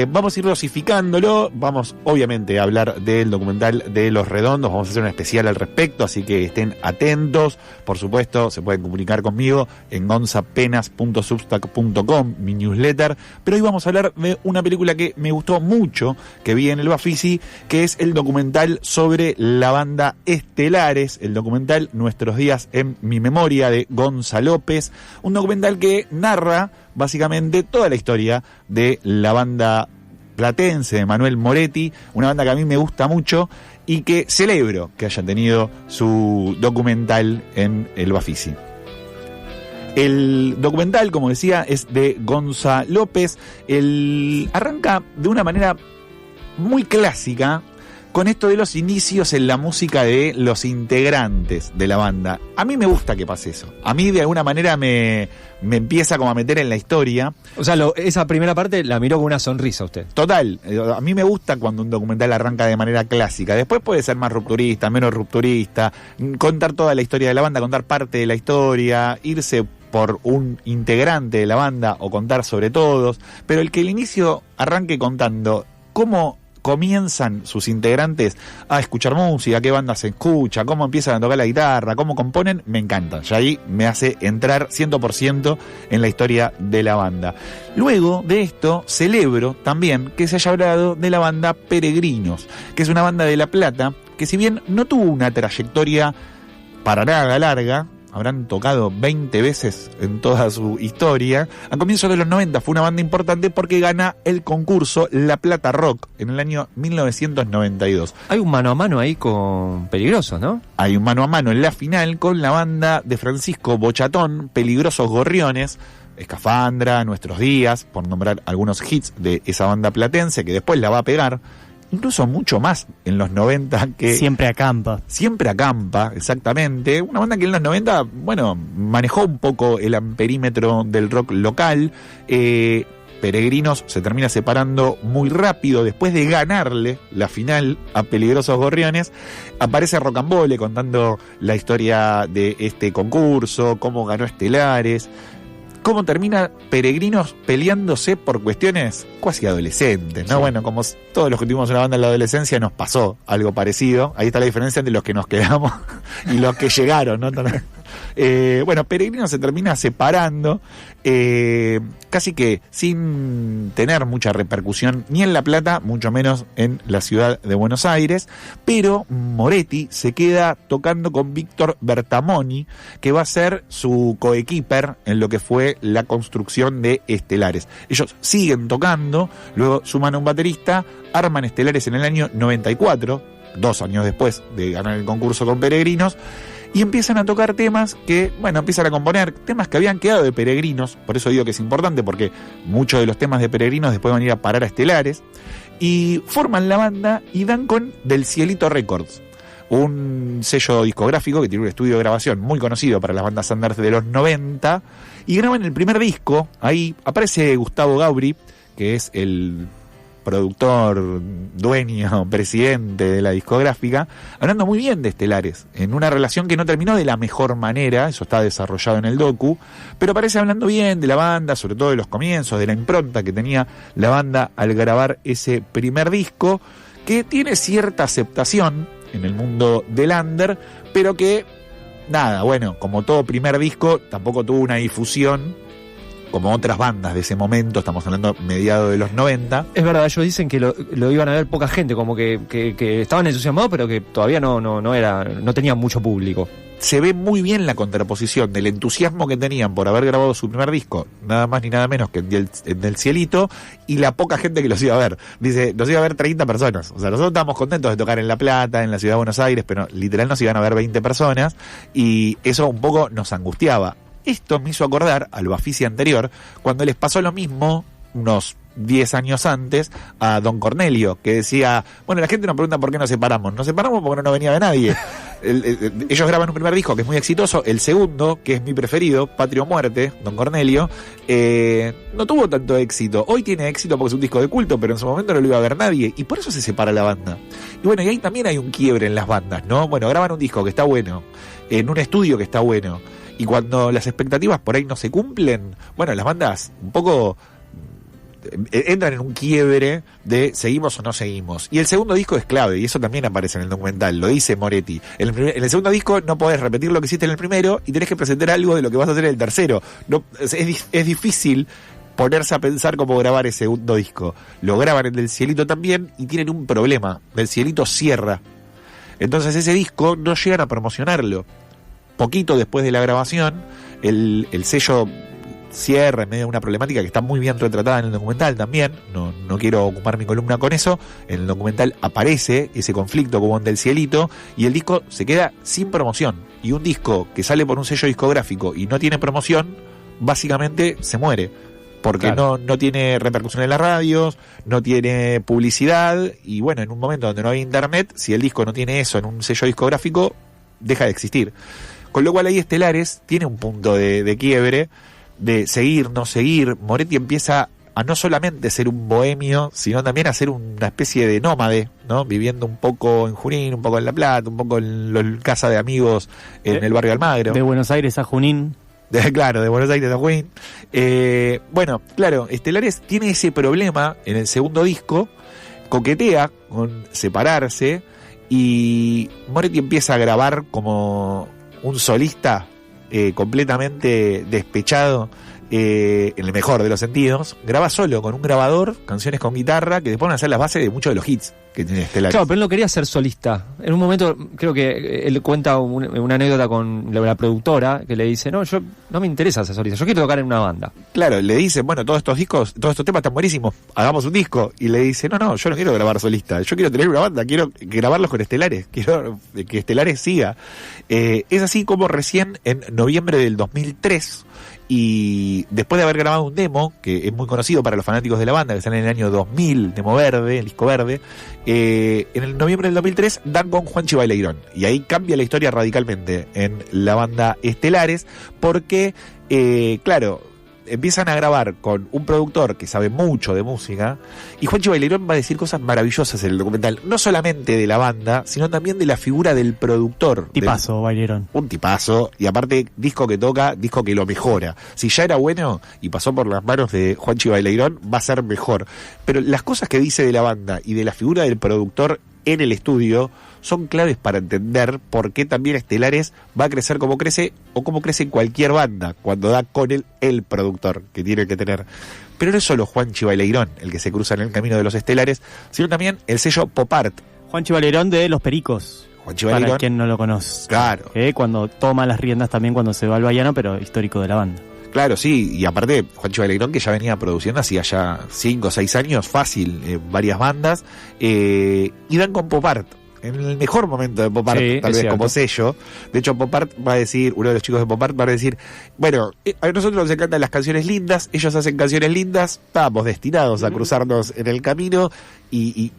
Vamos a ir dosificándolo. Vamos obviamente a hablar del documental de Los Redondos. Vamos a hacer un especial al respecto, así que estén atentos. Por supuesto, se pueden comunicar conmigo en gonzapenas.substack.com, mi newsletter. Pero hoy vamos a hablar de una película que me gustó mucho, que vi en el Bafisi, que es el documental sobre la banda Estelares, el documental Nuestros Días en Mi Memoria, de Gonza López. Un documental que narra básicamente toda la historia de la banda platense de Manuel Moretti, una banda que a mí me gusta mucho y que celebro que haya tenido su documental en el Bafisi. El documental, como decía, es de Gonza López. Arranca de una manera muy clásica con esto de los inicios en la música de los integrantes de la banda. A mí me gusta que pase eso. A mí de alguna manera me empieza como a meter en la historia. O sea, esa primera parte la miró con una sonrisa usted. Total. A mí me gusta cuando un documental arranca de manera clásica. Después puede ser más rupturista, menos rupturista, contar toda la historia de la banda, contar parte de la historia, irse por un integrante de la banda o contar sobre todos. Pero el que el inicio arranque contando cómo comienzan sus integrantes a escuchar música, qué banda se escucha, cómo empiezan a tocar la guitarra, cómo componen, me encanta. Y ahí me hace entrar 100% en la historia de la banda. Luego de esto, celebro también que se haya hablado de la banda Peregrinos, que es una banda de La Plata que, si bien no tuvo una trayectoria para nada larga, habrán tocado 20 veces en toda su historia. A comienzos de los 90 fue una banda importante porque gana el concurso La Plata Rock en el año 1992. Hay un mano a mano ahí con Peligrosos, ¿no? Hay un mano a mano en la final con la banda de Francisco Bochatón, Peligrosos Gorriones, Escafandra, Nuestros Días, por nombrar algunos hits de esa banda platense que después la va a pegar. incluso mucho más en los 90 que... Siempre acampa. Siempre acampa, exactamente. Una banda que en los 90, bueno, manejó un poco el amperímetro del rock local. Peregrinos se termina separando muy rápido después de ganarle la final a Peligrosos Gorriones. Aparece Rocambole contando la historia de este concurso, cómo ganó Estelares, cómo termina Peregrinos peleándose por cuestiones cuasi adolescentes, ¿no? Sí. Bueno, como todos los que tuvimos una banda en la adolescencia nos pasó algo parecido. Ahí está la diferencia entre los que nos quedamos y los que llegaron, ¿no? Bueno, Peregrinos se termina separando, casi que sin tener mucha repercusión ni en La Plata, mucho menos en la ciudad de Buenos Aires, pero Moretti se queda tocando con Víctor Bertamoni, que va a ser su coequiper en lo que fue la construcción de Estelares. Ellos siguen tocando, luego suman a un baterista, arman Estelares en el año 94, 2 años después de ganar el concurso con Peregrinos, y empiezan a tocar temas que, bueno, empiezan a componer temas que habían quedado de Peregrinos. Por eso digo que es importante, porque muchos de los temas de Peregrinos después van a ir a parar a Estelares, y forman la banda y dan con Del Cielito Records, un sello discográfico que tiene un estudio de grabación muy conocido para las bandas under de los 90, y graban el primer disco. Ahí aparece Gustavo Gauri, que es el productor, dueño, presidente de la discográfica, hablando muy bien de Estelares, en una relación que no terminó de la mejor manera, eso está desarrollado en el docu, pero parece hablando bien de la banda, sobre todo de los comienzos, de la impronta que tenía la banda al grabar ese primer disco, que tiene cierta aceptación en el mundo del under, pero que, nada, bueno, como todo primer disco, tampoco tuvo una difusión como otras bandas de ese momento. Estamos hablando mediados de los 90. Es verdad, ellos dicen que lo iban a ver poca gente, como que estaban entusiasmados, pero que todavía no tenían mucho público. Se ve muy bien la contraposición del entusiasmo que tenían por haber grabado su primer disco, nada más ni nada menos que en Del Cielito, y la poca gente que los iba a ver. Dice, los iba a ver 30 personas. O sea, nosotros estábamos contentos de tocar en La Plata, en la ciudad de Buenos Aires, pero literal nos iban a ver 20 personas, y eso un poco nos angustiaba. Esto me hizo acordar al Bafisi anterior, cuando les pasó lo mismo unos 10 años antes a Don Cornelio, que decía, bueno, la gente nos pregunta por qué nos separamos. Nos separamos porque no venía de nadie. Ellos graban un primer disco que es muy exitoso, el segundo, que es mi preferido, Patria o Muerte, Don Cornelio, no tuvo tanto éxito. Hoy tiene éxito porque es un disco de culto, pero en su momento no lo iba a ver nadie, y por eso se separa la banda. Y bueno, y ahí también hay un quiebre en las bandas, ¿no? Bueno, graban un disco que está bueno, en un estudio que está bueno, y cuando las expectativas por ahí no se cumplen, bueno, las bandas un poco entran en un quiebre de seguimos o no seguimos. Y el segundo disco es clave, y eso también aparece en el documental, lo dice Moretti. En el segundo disco no podés repetir lo que hiciste en el primero y tenés que presentar algo de lo que vas a hacer en el tercero. No, es difícil ponerse a pensar cómo grabar ese segundo disco. Lo graban en Del Cielito también y tienen un problema. Del Cielito cierra. Entonces ese disco no llegan a promocionarlo. Poquito después de la grabación, el sello cierra en medio de una problemática que está muy bien retratada en el documental también. No quiero ocupar mi columna con eso. En el documental aparece ese conflicto como en Del Cielito, y el disco se queda sin promoción. Y un disco que sale por un sello discográfico y no tiene promoción, básicamente se muere. Porque claro, no tiene repercusión en las radios, no tiene publicidad, y bueno, en un momento donde no hay internet, si el disco no tiene eso en un sello discográfico, deja de existir. Con lo cual ahí Estelares tiene un punto de quiebre, de seguir, no seguir. Moretti empieza a no solamente ser un bohemio, sino también a ser una especie de nómade, ¿no? Viviendo un poco en Junín, un poco en La Plata, un poco en casa de amigos en el barrio Almagro. De Buenos Aires a Junín. Claro, de Buenos Aires a Junín. Bueno, claro, Estelares tiene ese problema en el segundo disco, coquetea con separarse, y Moretti empieza a grabar como un solista completamente despechado, en el mejor de los sentidos. Graba solo con un grabador, canciones con guitarra, que después van a ser las bases de muchos de los hits que tiene Estelares. Claro, pero él no quería ser solista. En un momento, creo que él cuenta una anécdota con la productora, que le dice, no me interesa ser solista, yo quiero tocar en una banda. Claro, le dice, bueno, todos estos temas están buenísimos, hagamos un disco. Y le dice, no, yo no quiero grabar solista, yo quiero tener una banda, quiero grabarlos con Estelares, quiero que Estelares siga. Es así como recién en noviembre del 2003 y después de haber grabado un demo, que es muy conocido para los fanáticos de la banda, que sale en el año 2000, demo verde, el disco verde, en el noviembre del 2003 dan con Juanchi Baileirón, y ahí cambia la historia radicalmente en la banda Estelares, porque, claro, empiezan a grabar con un productor que sabe mucho de música, y Juanchi Baileirón va a decir cosas maravillosas en el documental, no solamente de la banda, sino también de la figura del productor. Tipazo, Baileirón. Un tipazo, y aparte disco que toca, disco que lo mejora. Si ya era bueno y pasó por las manos de Juanchi Baileirón, va a ser mejor. Pero las cosas que dice de la banda y de la figura del productor en el estudio son claves para entender por qué también Estelares va a crecer como crece, o como crece cualquier banda cuando da con el productor que tiene que tener. Pero no es solo Juanchi Baileirón el que se cruza en el camino de los Estelares, sino también el sello Pop Art. Juanchi Baileirón de Los Pericos. Juanchi Baileirón, para quien no lo conoce. Claro. Cuando toma las riendas también cuando se va al Bahiano, pero histórico de la banda. Claro, sí, y aparte Juanchi Baileirón, que ya venía produciendo hacía ya 5 o 6 años, fácil, varias bandas, y dan con Pop Art, en el mejor momento de Pop Art, sí, tal vez cierto, como sello. De hecho, Pop Art va a decir, uno de los chicos de Pop Art va a decir, bueno, a nosotros nos encantan las canciones lindas, ellos hacen canciones lindas, estamos destinados a cruzarnos en el camino, y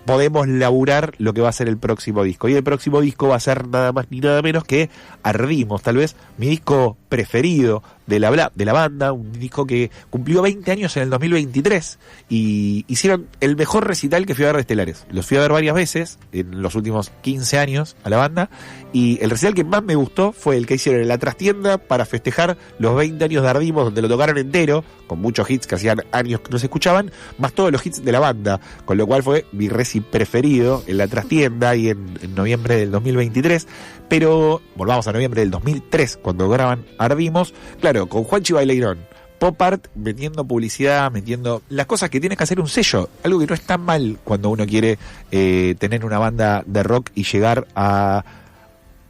podemos laburar lo que va a ser el próximo disco. Y el próximo disco va a ser nada más ni nada menos que Ardimos, tal vez mi disco preferido de la banda, un disco que cumplió 20 años en el 2023, y hicieron el mejor recital que fui a ver de Estelares. Los fui a ver varias veces en los últimos 15 años a la banda, y el recital que más me gustó fue el que hicieron en la trastienda para festejar los 20 años de Ardimos, donde lo tocaron entero, con muchos hits que hacían años que no se escuchaban, más todos los hits de la banda, con lo cual fue mi reci preferido en la trastienda y en noviembre del 2023. Pero volvamos a noviembre del 2003, cuando graban Ardimos, claro, con Juanchi Baileirón, Pop Art metiendo publicidad, metiendo las cosas que tiene que hacer un sello, algo que no está mal cuando uno quiere tener una banda de rock y llegar a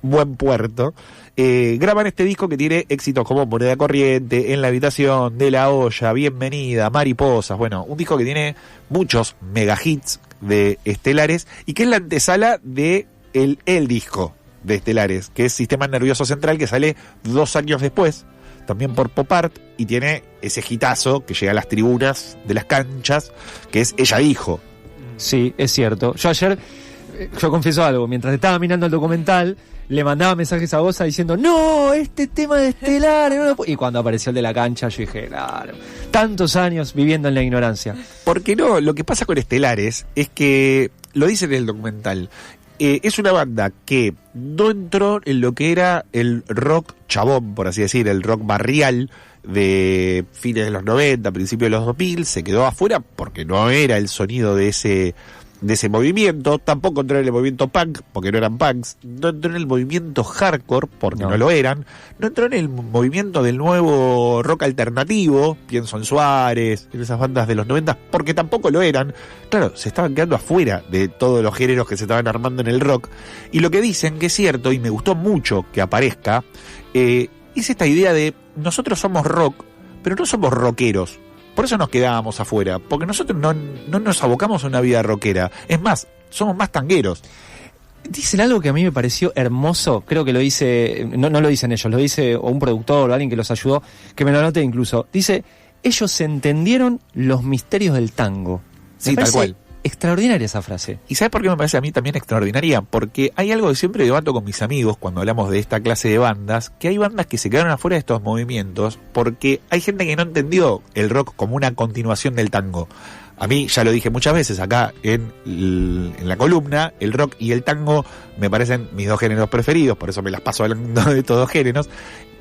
buen puerto. Graban este disco que tiene éxitos como Moneda Corriente, En la Habitación, De la Olla, Bienvenida, Mariposas, bueno, un disco que tiene muchos mega hits de Estelares, y que es la antesala de el disco de Estelares, que es Sistema Nervioso Central, que sale 2 años después, también por Pop Art, y tiene ese hitazo que llega a las tribunas de las canchas, que es Ella Dijo. Sí, es cierto. Yo confieso algo, mientras estaba mirando el documental, le mandaba mensajes a Bosa diciendo, no, este tema de Estelares, no lo puedo. Y cuando apareció el de la cancha, yo dije, claro, tantos años viviendo en la ignorancia. Porque no, lo que pasa con Estelares es que, lo dice en el documental, es una banda que no entró en lo que era el rock chabón, por así decir, el rock barrial de fines de los 90, principios de los 2000, se quedó afuera porque no era el sonido de ese movimiento, tampoco entró en el movimiento punk, porque no eran punks, no entró en el movimiento hardcore, porque no lo eran, no entró en el movimiento del nuevo rock alternativo, pienso en Suárez, en esas bandas de los 90, porque tampoco lo eran. Claro, se estaban quedando afuera de todos los géneros que se estaban armando en el rock, y lo que dicen, que es cierto, y me gustó mucho que aparezca, es esta idea de, nosotros somos rock, pero no somos rockeros. Por eso nos quedábamos afuera, porque nosotros no nos abocamos a una vida rockera. Es más, somos más tangueros. Dicen algo que a mí me pareció hermoso, creo que lo dice, no lo dicen ellos, lo dice un productor o alguien que los ayudó, que me lo anoté incluso. Dice, ellos entendieron los misterios del tango. Sí, tal cual. Extraordinaria esa frase. ¿Y sabes por qué me parece a mí también extraordinaria? Porque hay algo que siempre debato con mis amigos cuando hablamos de esta clase de bandas, que hay bandas que se quedaron afuera de estos movimientos porque hay gente que no entendió el rock como una continuación del tango. A mí, ya lo dije muchas veces acá en la columna, el rock y el tango me parecen mis 2 géneros preferidos, por eso me las paso hablando de estos 2 géneros.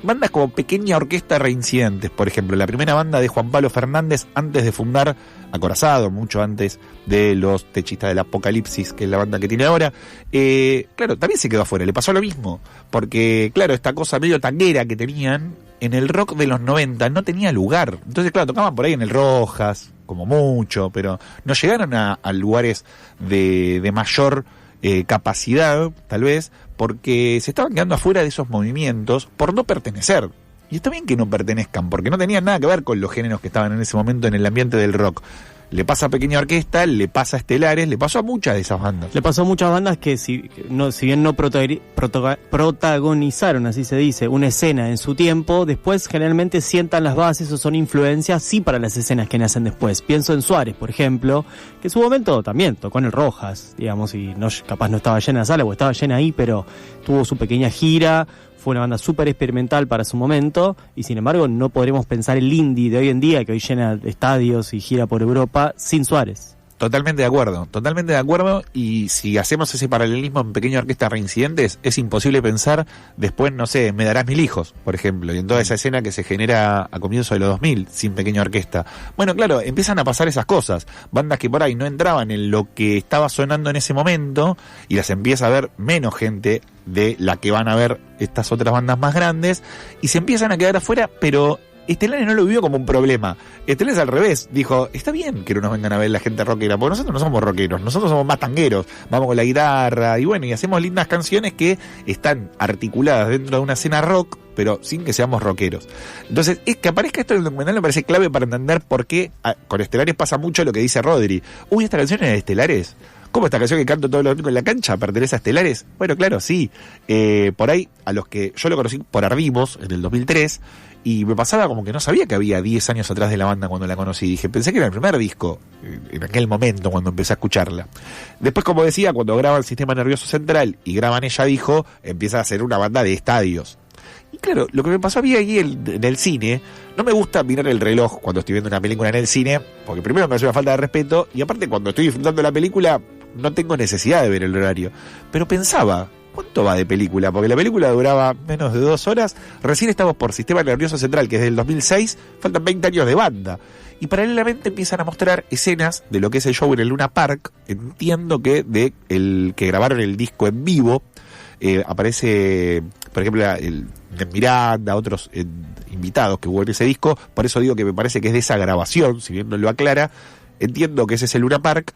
Bandas como Pequeña Orquesta Reincidentes, por ejemplo, la primera banda de Juan Pablo Fernández antes de fundar Acorazado, mucho antes de los Techistas del Apocalipsis, que es la banda que tiene ahora, claro, también se quedó afuera, le pasó lo mismo, porque claro, esta cosa medio tanguera que tenían en el rock de los 90 no tenía lugar, entonces claro, tocaban por ahí en el Rojas, como mucho, pero no llegaron a lugares de mayor capacidad, tal vez, porque se estaban quedando afuera de esos movimientos por no pertenecer. Y está bien que no pertenezcan, porque no tenían nada que ver con los géneros que estaban en ese momento en el ambiente del rock. le pasa a Pequeña Orquesta, le pasa a Estelares, le pasó a muchas de esas bandas. Le pasó a muchas bandas que si bien no protagonizaron, así se dice, una escena en su tiempo, después generalmente sientan las bases o son influencias sí para las escenas que nacen después. Pienso en Suárez, por ejemplo, que en su momento también tocó en el Rojas, digamos, y capaz no estaba llena la sala o estaba llena ahí, pero tuvo su pequeña gira. Fue una banda súper experimental para su momento y sin embargo no podremos pensar el indie de hoy en día que hoy llena estadios y gira por Europa sin Suárez. Totalmente de acuerdo, y si hacemos ese paralelismo en Pequeña Orquesta Reincidentes, es imposible pensar después, no sé, Me darás 1000 hijos, por ejemplo, y en toda esa escena que se genera a comienzos de los 2000 sin Pequeña Orquesta. Bueno, claro, empiezan a pasar esas cosas, bandas que por ahí no entraban en lo que estaba sonando en ese momento y las empieza a ver menos gente de la que van a ver estas otras bandas más grandes y se empiezan a quedar afuera, pero Estelares no lo vio como un problema. Estelares al revés, dijo, está bien que no nos vengan a ver la gente rockera, porque nosotros no somos rockeros, nosotros somos más tangueros, vamos con la guitarra y bueno, y hacemos lindas canciones que están articuladas dentro de una escena rock, pero sin que seamos rockeros. Entonces, es que aparezca esto en el documental me parece clave para entender por qué con Estelares pasa mucho lo que dice Rodri. Uy, esta canción es de Estelares. ¿Cómo esta canción que canto todos los domingos en la cancha pertenece a Estelares? Bueno, claro, sí. Por ahí, a los que yo lo conocí por Ardimos en el 2003, y me pasaba como que no sabía que había 10 años atrás de la banda cuando la conocí. Dije, pensé que era el primer disco en aquel momento cuando empecé a escucharla. Después, como decía, cuando graban Sistema Nervioso Central y graban Ella Dijo, empieza a ser una banda de estadios. Y claro, lo que me pasó a mí ahí en el cine, no me gusta mirar el reloj cuando estoy viendo una película en el cine, porque primero me hace una falta de respeto, y aparte cuando estoy disfrutando la película no tengo necesidad de ver el horario. Pero pensaba, ¿cuánto va de película? Porque la película duraba menos de 2 horas, recién estamos por Sistema Nervioso Central, que es del 2006, faltan 20 años de banda. Y paralelamente empiezan a mostrar escenas de lo que es el show en el Luna Park. Entiendo que de el que grabaron el disco en vivo, aparece, por ejemplo, de Miranda, otros invitados que hubo en ese disco, por eso digo que me parece que es de esa grabación, si bien no lo aclara, entiendo que ese es el Luna Park,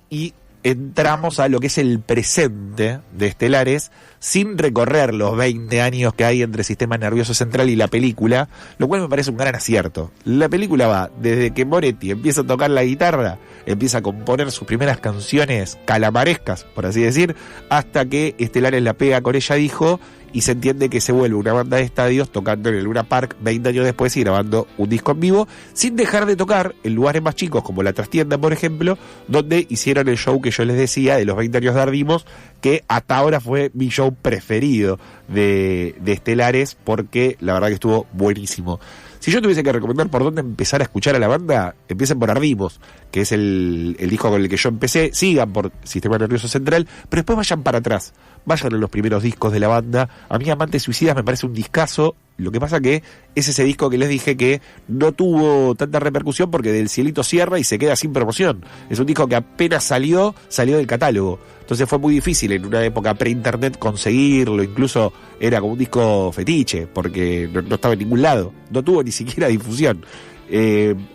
y entramos a lo que es el presente de Estelares sin recorrer los 20 años que hay entre Sistema Nervioso Central y la película, lo cual me parece un gran acierto. La película va desde que Moretti empieza a tocar la guitarra, empieza a componer sus primeras canciones calamarescas, por así decir, hasta que Estelares la pega con Ella Dijo y se entiende que se vuelve una banda de estadios tocando en el Luna Park 20 años después y grabando un disco en vivo, sin dejar de tocar en lugares más chicos como La Trastienda, por ejemplo, donde hicieron el show que yo les decía de los 20 años de Ardimos, que hasta ahora fue mi show preferido de Estelares, porque la verdad que estuvo buenísimo. Si yo tuviese que recomendar por dónde empezar a escuchar a la banda, empiecen por Ardimos, que es el disco con el que yo empecé, sigan por Sistema Nervioso Central, pero después vayan para atrás, vayan a los primeros discos de la banda. A mí Amantes Suicidas me parece un discazo, lo que pasa que es ese disco que les dije que no tuvo tanta repercusión porque Del Cielito cierra y se queda sin promoción. Es un disco que apenas salió del catálogo. Entonces fue muy difícil en una época pre-internet conseguirlo, incluso era como un disco fetiche, porque no estaba en ningún lado, no tuvo ni siquiera difusión.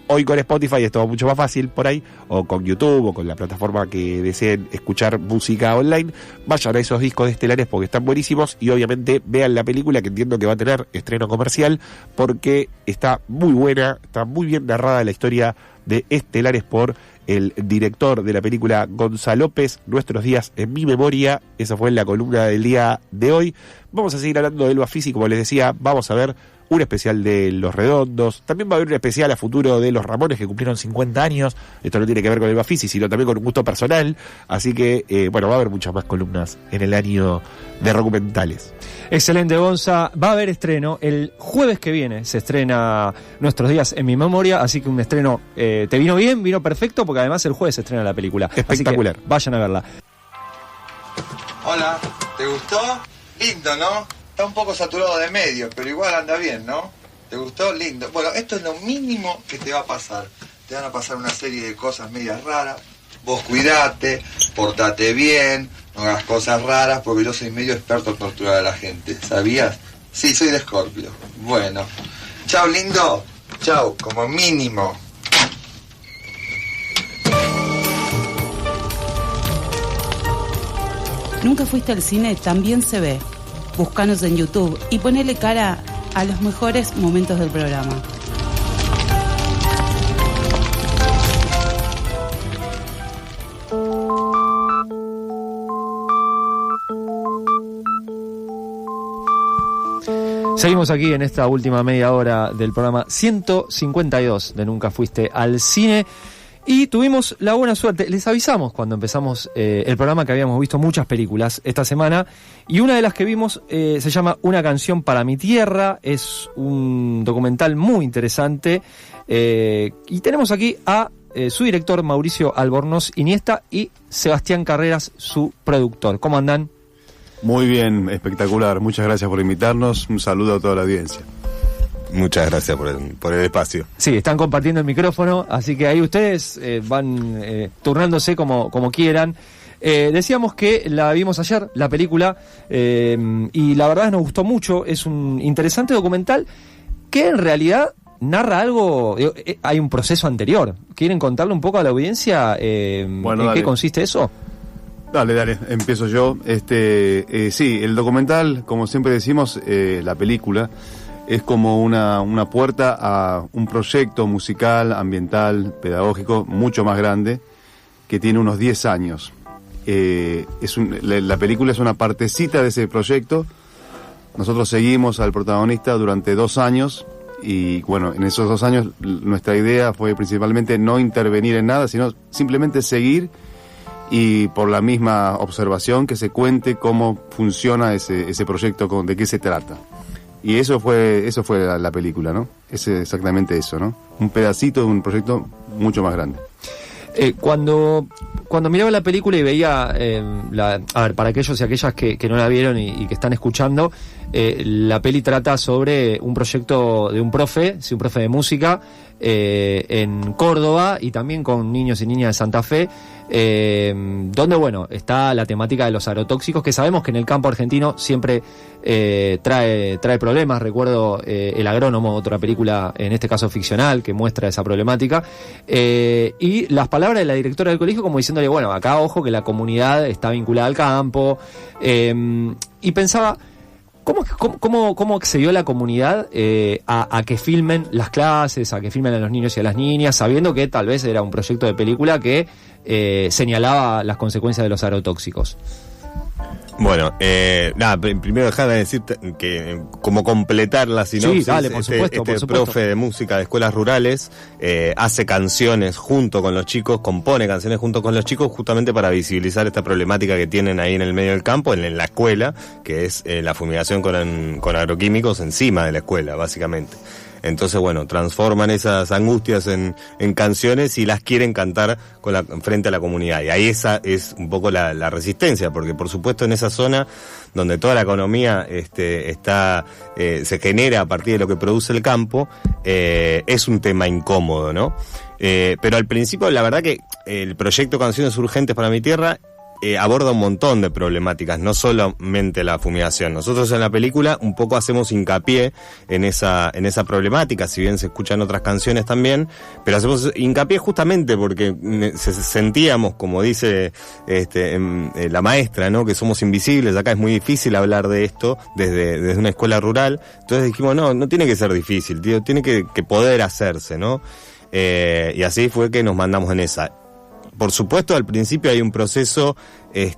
Hoy con Spotify es todo mucho más fácil por ahí, o con YouTube, o con la plataforma que deseen escuchar música online. Vayan a esos discos de Estelares porque están buenísimos, y obviamente vean la película, que entiendo que va a tener estreno comercial, porque está muy buena, está muy bien narrada la historia de Estelares por el director de la película, Gonzalo López. Nuestros días en mi memoria, esa fue la columna del día de hoy. Vamos a seguir hablando de Elba Fisi, como les decía, vamos a ver un especial de Los Redondos, también va a haber un especial a futuro de Los Ramones, que cumplieron 50 años, esto no tiene que ver con Elba Fisi, sino también con un gusto personal, así que, bueno, va a haber muchas más columnas en el año de documentales. Excelente, Gonza. Va a haber estreno el jueves que viene, se estrena Nuestros días en mi memoria, así que un estreno, ¿te vino bien? Vino perfecto, porque además el jueves se estrena la película. Espectacular. Así que vayan a verla. Hola, ¿te gustó? Lindo, ¿no? Está un poco saturado de medios, pero igual anda bien, ¿no? ¿Te gustó? Lindo. Bueno, esto es lo mínimo que te va a pasar. Te van a pasar una serie de cosas medias raras. Vos cuidate, portate bien, no hagas cosas raras, porque yo soy medio experto en torturar a la gente. ¿Sabías? Sí, soy de Escorpio. Bueno. Chao, lindo. Chao, como mínimo. ¿Nunca fuiste al cine? También se ve. Búscanos en YouTube y ponele cara a los mejores momentos del programa. Seguimos aquí en esta última media hora del programa 152 de Nunca Fuiste al Cine. Y tuvimos la buena suerte, les avisamos cuando empezamos el programa que habíamos visto muchas películas esta semana, y una de las que vimos se llama Una canción para mi tierra, es un documental muy interesante, y tenemos aquí a su director Mauricio Albornoz Iniesta y Sebastián Carreras, su productor. ¿Cómo andan? Muy bien, espectacular, muchas gracias por invitarnos, un saludo a toda la audiencia. Muchas gracias por el espacio. Sí, están compartiendo el micrófono, así que ahí ustedes van turnándose como quieran. Decíamos que la vimos ayer, la película, y la verdad nos gustó mucho. Es un interesante documental que en realidad narra algo, hay un proceso anterior. ¿Quieren contarle un poco a la audiencia en qué consiste eso? Dale, empiezo yo. Sí, el documental, como siempre decimos, la película es como una puerta a un proyecto musical, ambiental, pedagógico, mucho más grande, que tiene unos 10 años. La película es una partecita de ese proyecto. Nosotros seguimos al protagonista durante 2 años, y bueno, en esos 2 años nuestra idea fue principalmente no intervenir en nada, sino simplemente seguir, y por la misma observación que se cuente cómo funciona ese proyecto, de qué se trata. Y eso fue la película, ¿no? Es exactamente eso, ¿no? Un pedacito de un proyecto mucho más grande. Cuando miraba la película y veía, a ver, para aquellos y aquellas que no la vieron y que están escuchando, la peli trata sobre un proyecto de un profe de música en Córdoba, y también con niños y niñas de Santa Fe, donde, bueno, está la temática de los agrotóxicos, que sabemos que en el campo argentino siempre trae problemas. Recuerdo El Agrónomo, otra película, en este caso ficcional, que muestra esa problemática, y las palabras de la directora del colegio como diciéndole, bueno, acá ojo que la comunidad está vinculada al campo, y pensaba, ¿cómo accedió la comunidad a que filmen las clases, a que filmen a los niños y a las niñas, sabiendo que tal vez era un proyecto de película que señalaba las consecuencias de los agrotóxicos? Bueno, primero déjame decir que como completar la sinopsis, sí, dale, por supuesto. Profe de música de escuelas rurales hace canciones junto con los chicos, compone canciones junto con los chicos, justamente para visibilizar esta problemática que tienen ahí en el medio del campo, en la escuela, que es la fumigación con agroquímicos encima de la escuela, básicamente. Entonces, bueno, transforman esas angustias en canciones y las quieren cantar frente a la comunidad. Y ahí esa es un poco la resistencia, porque por supuesto en esa zona donde toda la economía se genera a partir de lo que produce el campo, es un tema incómodo, ¿no? Pero al principio, la verdad que el proyecto Canciones Urgentes para mi Tierra aborda un montón de problemáticas, no solamente la fumigación. Nosotros en la película un poco hacemos hincapié en esa problemática, si bien se escuchan otras canciones también, pero hacemos hincapié justamente porque sentíamos, como dice la maestra, ¿no?, que somos invisibles. Acá es muy difícil hablar de esto desde una escuela rural. Entonces dijimos, no tiene que ser difícil, tío, tiene que poder hacerse, ¿no? Y así fue que nos mandamos en esa. Por supuesto, al principio hay un proceso de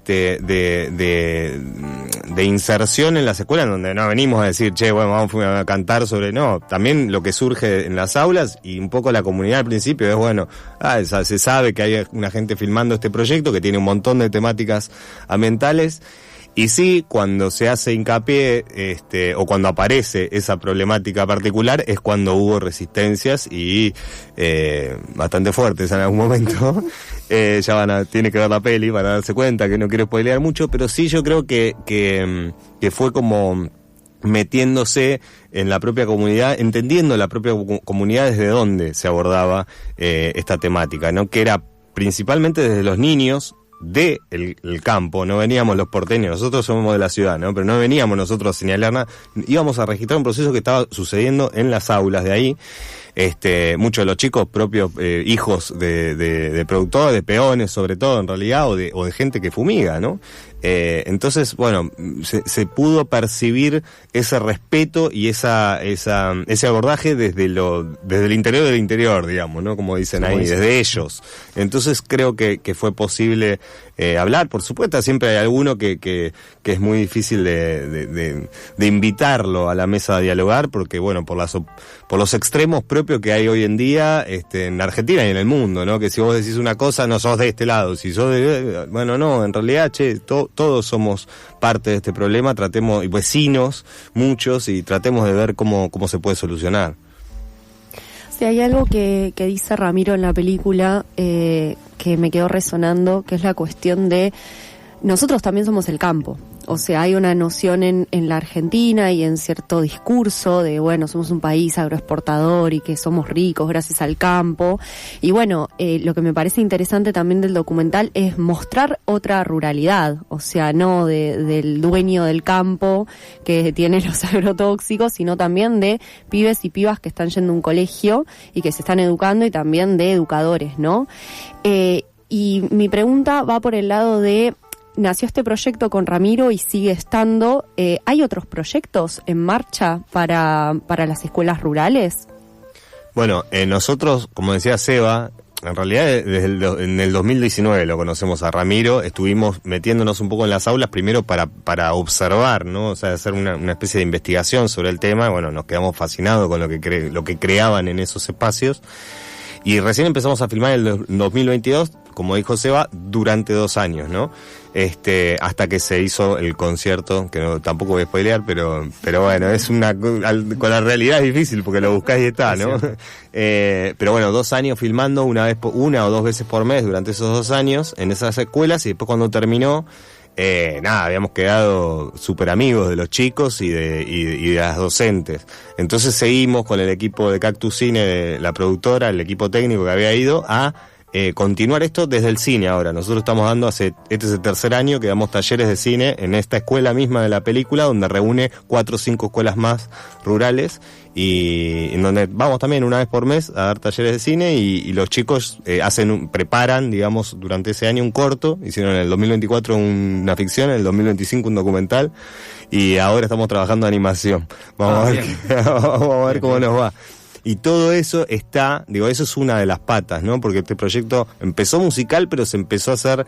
inserción en las escuelas, donde no venimos a decir, bueno, vamos a cantar sobre... No, también lo que surge en las aulas, y un poco la comunidad al principio es, bueno, se sabe que hay una gente filmando este proyecto que tiene un montón de temáticas ambientales. Y sí, cuando se hace hincapié, o cuando aparece esa problemática particular, es cuando hubo resistencias y bastante fuertes en algún momento. Tiene que ver la peli para darse cuenta, que no quiero spoilear mucho, pero sí yo creo que fue como metiéndose en la propia comunidad, entendiendo la propia comunidad desde dónde se abordaba esta temática, ¿no? Que era principalmente desde los niños del campo. No veníamos los porteños, nosotros somos de la ciudad, ¿no? Pero no veníamos nosotros a señalar nada, íbamos a registrar un proceso que estaba sucediendo en las aulas de ahí. Muchos de los chicos propios, hijos de productores, de peones sobre todo en realidad, o de gente que fumiga, ¿no? Entonces, bueno, se pudo percibir ese respeto y ese abordaje desde el interior del interior, digamos, ¿no? Como dicen ahí, desde ellos. Entonces creo que fue posible hablar. Por supuesto, siempre hay alguno que es muy difícil de invitarlo a la mesa a dialogar, porque bueno, por los extremos propios que hay hoy en día en Argentina y en el mundo, ¿no? Que si vos decís una cosa, no sos de este lado, si sos de... Bueno, no, en realidad, todos somos parte de este problema, tratemos, y vecinos, muchos, y tratemos de ver cómo se puede solucionar. Sí, hay algo que dice Ramiro en la película que me quedó resonando, que es la cuestión de nosotros también somos el campo. O sea, hay una noción en la Argentina y en cierto discurso de, bueno, somos un país agroexportador y que somos ricos gracias al campo. Y bueno, lo que me parece interesante también del documental es mostrar otra ruralidad. O sea, no del dueño del campo que tiene los agrotóxicos, sino también de pibes y pibas que están yendo a un colegio y que se están educando, y también de educadores, ¿no? Y mi pregunta va por el lado de... Nació este proyecto con Ramiro y sigue estando. ¿Hay otros proyectos en marcha para las escuelas rurales? Bueno, nosotros, como decía Seba, en realidad en el 2019 lo conocemos a Ramiro. Estuvimos metiéndonos un poco en las aulas, primero para observar, ¿no? O sea, hacer una especie de investigación sobre el tema. Bueno, nos quedamos fascinados con lo que creaban en esos espacios. Y recién empezamos a filmar en el 2022, como dijo Seba, durante 2 años, ¿no? Hasta que se hizo el concierto, que tampoco voy a spoilear, pero bueno, con la realidad es difícil porque lo buscás y está, ¿no? Pero bueno, 2 años filmando, una o 2 veces por mes durante esos 2 años en esas escuelas, y después cuando terminó, habíamos quedado súper amigos de los chicos y de las docentes. Entonces seguimos con el equipo de Cactus Cine, la productora, el equipo técnico que había ido a continuar esto desde el cine ahora. Nosotros estamos dando este es el 3er año que damos talleres de cine en esta escuela misma de la película, donde reúne 4 o 5 escuelas más rurales, y en donde vamos también una vez por mes a dar talleres de cine, y los chicos preparan, digamos, durante ese año un corto. Hicieron en el 2024 una ficción, en el 2025 un documental, y ahora estamos trabajando animación. Vamos a ver cómo nos va. Y todo eso eso es una de las patas, ¿no? Porque este proyecto empezó musical, pero se empezó a hacer,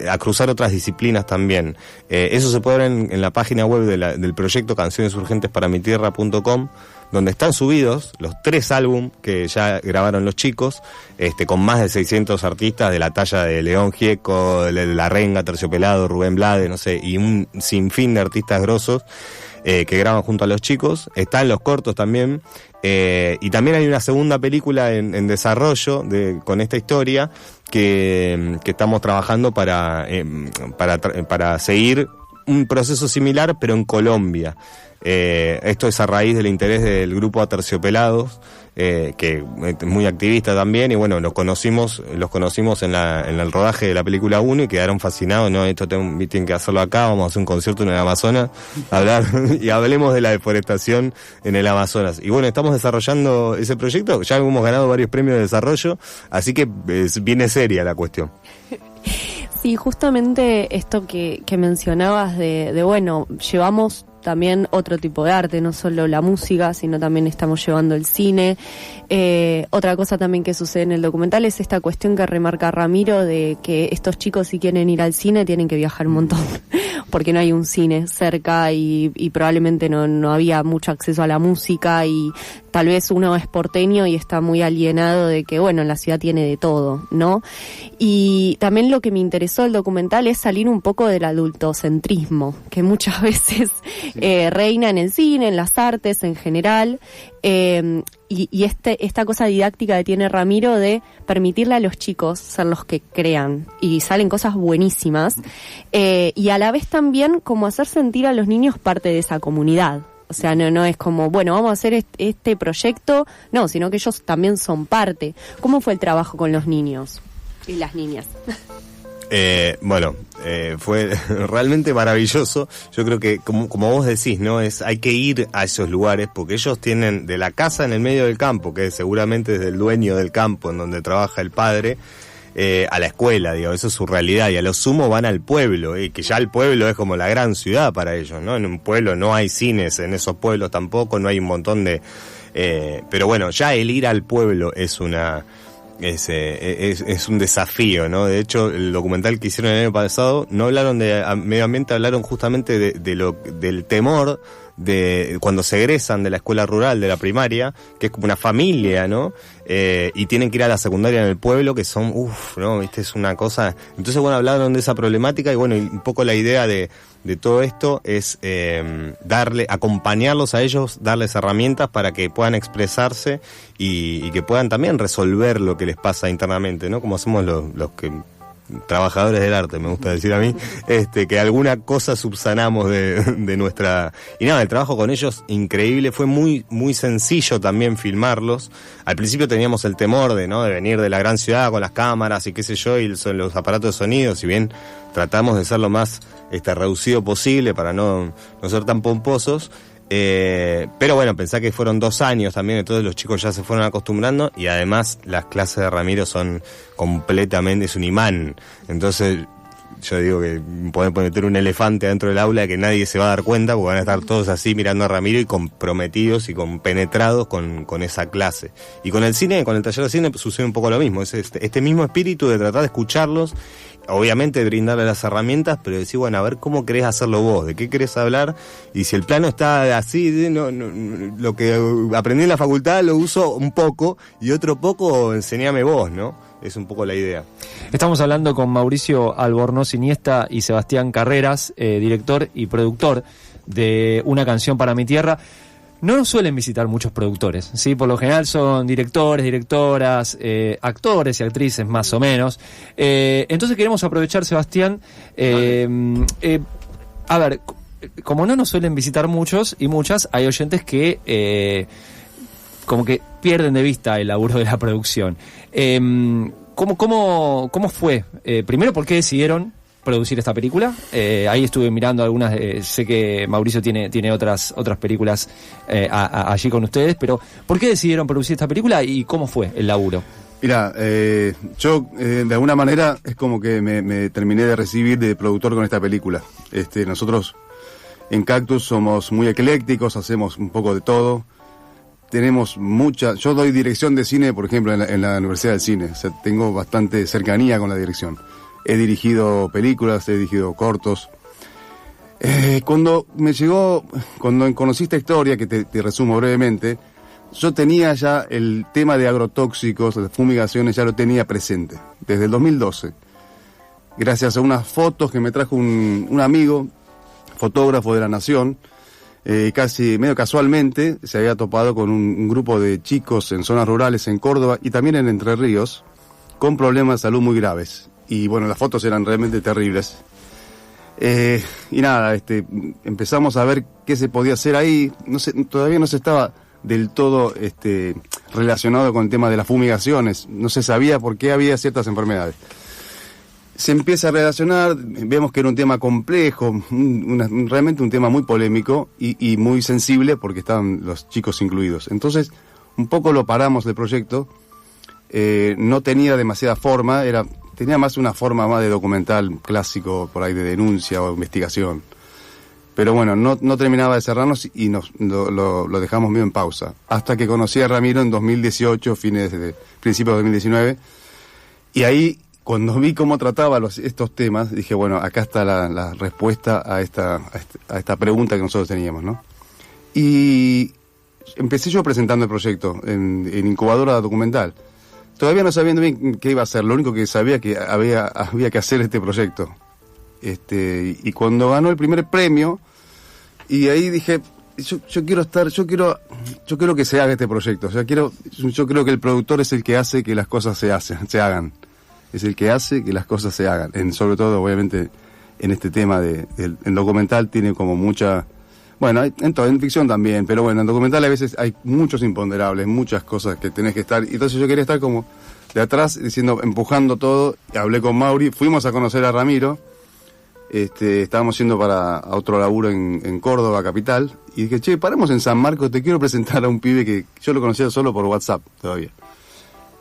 a cruzar otras disciplinas también. Eso se puede ver en la página web del proyecto cancionesurgentesparamitierra.com, donde están subidos los 3 álbumes que ya grabaron los chicos, con más de 600 artistas de la talla de León Gieco, La Renga, Terciopelado, Rubén Blades, no sé, y un sinfín de artistas grosos que graban junto a los chicos. Están los cortos también, y también hay una segunda película en desarrollo con esta historia que estamos trabajando para seguir un proceso similar, pero en Colombia. Esto es a raíz del interés del grupo Aterciopelados, que es muy activista también, y bueno, los conocimos en el rodaje de la película 1 y quedaron fascinados, ¿no? Esto tienen que hacerlo acá, vamos a hacer un concierto en el Amazonas, y hablemos de la deforestación en el Amazonas. Y bueno, estamos desarrollando ese proyecto, ya hemos ganado varios premios de desarrollo, así que viene seria la cuestión. Sí, justamente esto que mencionabas de bueno, llevamos también otro tipo de arte, no solo la música, sino también estamos llevando el cine. Otra cosa también que sucede en el documental es esta cuestión que remarca Ramiro de que estos chicos, si quieren ir al cine, tienen que viajar un montón, porque no hay un cine cerca y probablemente no había mucho acceso a la música, y tal vez uno es porteño y está muy alienado de que, bueno, la ciudad tiene de todo, ¿no? Y también lo que me interesó del documental es salir un poco del adultocentrismo, que muchas veces reina en el cine, en las artes en general, y esta cosa didáctica que tiene Ramiro de permitirle a los chicos ser los que crean, y salen cosas buenísimas, y a la vez también como hacer sentir a los niños parte de esa comunidad. O sea, no es como, bueno, vamos a hacer este proyecto, no, sino que ellos también son parte. ¿Cómo fue el trabajo con los niños y las niñas? Fue realmente maravilloso. Yo creo que, como vos decís, ¿no? Hay que ir a esos lugares, porque ellos tienen de la casa en el medio del campo, que seguramente es del dueño del campo en donde trabaja el padre, a la escuela, digo, eso es su realidad, y a lo sumo van al pueblo, que ya el pueblo es como la gran ciudad para ellos, ¿no? En un pueblo no hay cines, en esos pueblos tampoco, no hay un montón de... pero bueno, ya el ir al pueblo es un desafío, ¿no? De hecho, el documental que hicieron el año pasado no hablaron de medio ambiente, hablaron justamente del temor de cuando se egresan de la escuela rural, de la primaria, que es como una familia, ¿no? Y tienen que ir a la secundaria en el pueblo, que son, ¿no? ¿Viste? Es una cosa... Entonces, bueno, hablaron de esa problemática y bueno, un poco la idea de todo esto es acompañarlos a ellos, darles herramientas para que puedan expresarse y que puedan también resolver lo que les pasa internamente, ¿no? Como hacemos los que... trabajadores del arte, me gusta decir a mí, que alguna cosa subsanamos de nuestra... Y nada, el trabajo con ellos, increíble, fue muy muy sencillo también filmarlos. Al principio teníamos el temor de venir de la gran ciudad con las cámaras y qué sé yo, y los aparatos de sonido, si bien tratamos de ser lo más reducido posible para no ser tan pomposos, pero bueno, pensá que fueron 2 años también, entonces los chicos ya se fueron acostumbrando y además las clases de Ramiro son completamente, es un imán, entonces yo digo que podemos meter un elefante dentro del aula que nadie se va a dar cuenta porque van a estar todos así mirando a Ramiro y comprometidos y compenetrados con esa clase. Y con el cine, con el taller de cine sucede un poco lo mismo, es este mismo espíritu de tratar de escucharlos, obviamente brindarle las herramientas, pero decir, bueno, a ver cómo querés hacerlo vos, de qué querés hablar, y si el plano está así, lo que aprendí en la facultad lo uso un poco, y otro poco enseñame vos, ¿no? Es un poco la idea. Estamos hablando con Mauricio Albornoz Iniesta y Sebastián Carreras, director y productor de Una canción para mi tierra. No nos suelen visitar muchos productores, ¿sí? Por lo general son directores, directoras, actores y actrices más o menos. Entonces queremos aprovechar, Sebastián, a ver, como no nos suelen visitar muchos y muchas, hay oyentes que como que pierden de vista el laburo de la producción. ¿Cómo fue? Primero, ¿por qué decidieron producir esta película? Ahí estuve mirando algunas, sé que Mauricio tiene otras películas allí con ustedes, pero ¿por qué decidieron producir esta película y cómo fue el laburo? Mira, yo de alguna manera es como que me terminé de recibir de productor con esta película. Nosotros en Cactus somos muy eclécticos, hacemos un poco de todo. Tenemos yo doy dirección de cine, por ejemplo, en la Universidad del Cine, o sea, tengo bastante cercanía con la dirección. He dirigido películas, he dirigido cortos. Cuando conocí esta historia, que te resumo brevemente, yo tenía ya el tema de agrotóxicos, de fumigaciones, ya lo tenía presente, desde el 2012. Gracias a unas fotos que me trajo un amigo, fotógrafo de La Nación, casi medio casualmente se había topado con un grupo de chicos en zonas rurales en Córdoba y también en Entre Ríos, con problemas de salud muy graves. Y bueno, las fotos eran realmente terribles. Y nada, empezamos a ver qué se podía hacer ahí. No sé, todavía no se estaba del todo relacionado con el tema de las fumigaciones. No se sabía por qué había ciertas enfermedades. Se empieza a relacionar, vemos que era un tema complejo, realmente un tema muy polémico y muy sensible porque estaban los chicos incluidos. Entonces, un poco lo paramos del proyecto. No tenía demasiada forma, tenía más una forma más de documental clásico, por ahí de denuncia o investigación. Pero bueno, no terminaba de cerrarnos y lo dejamos medio en pausa. Hasta que conocí a Ramiro en 2018, principios de 2019. Y ahí, cuando vi cómo trataba estos temas, dije, bueno, acá está la respuesta a esta pregunta que nosotros teníamos, ¿no? Y empecé yo presentando el proyecto en incubadora documental. Todavía no sabiendo bien qué iba a hacer, lo único que sabía que había que hacer este proyecto. Y cuando ganó el primer premio, y ahí dije, yo quiero que se haga este proyecto. O sea, yo creo que el productor es el que hace que las cosas se hagan. Es el que hace que las cosas se hagan. Sobre todo, obviamente, en este tema el documental tiene como mucha... Bueno, en ficción también, pero bueno, en documental a veces hay muchos imponderables, muchas cosas que tenés que estar. Y entonces yo quería estar como de atrás, empujando todo. Hablé con Mauri, fuimos a conocer a Ramiro. Estábamos yendo a otro laburo en Córdoba, capital. Y dije, paramos en San Marcos, te quiero presentar a un pibe que yo lo conocía solo por WhatsApp todavía.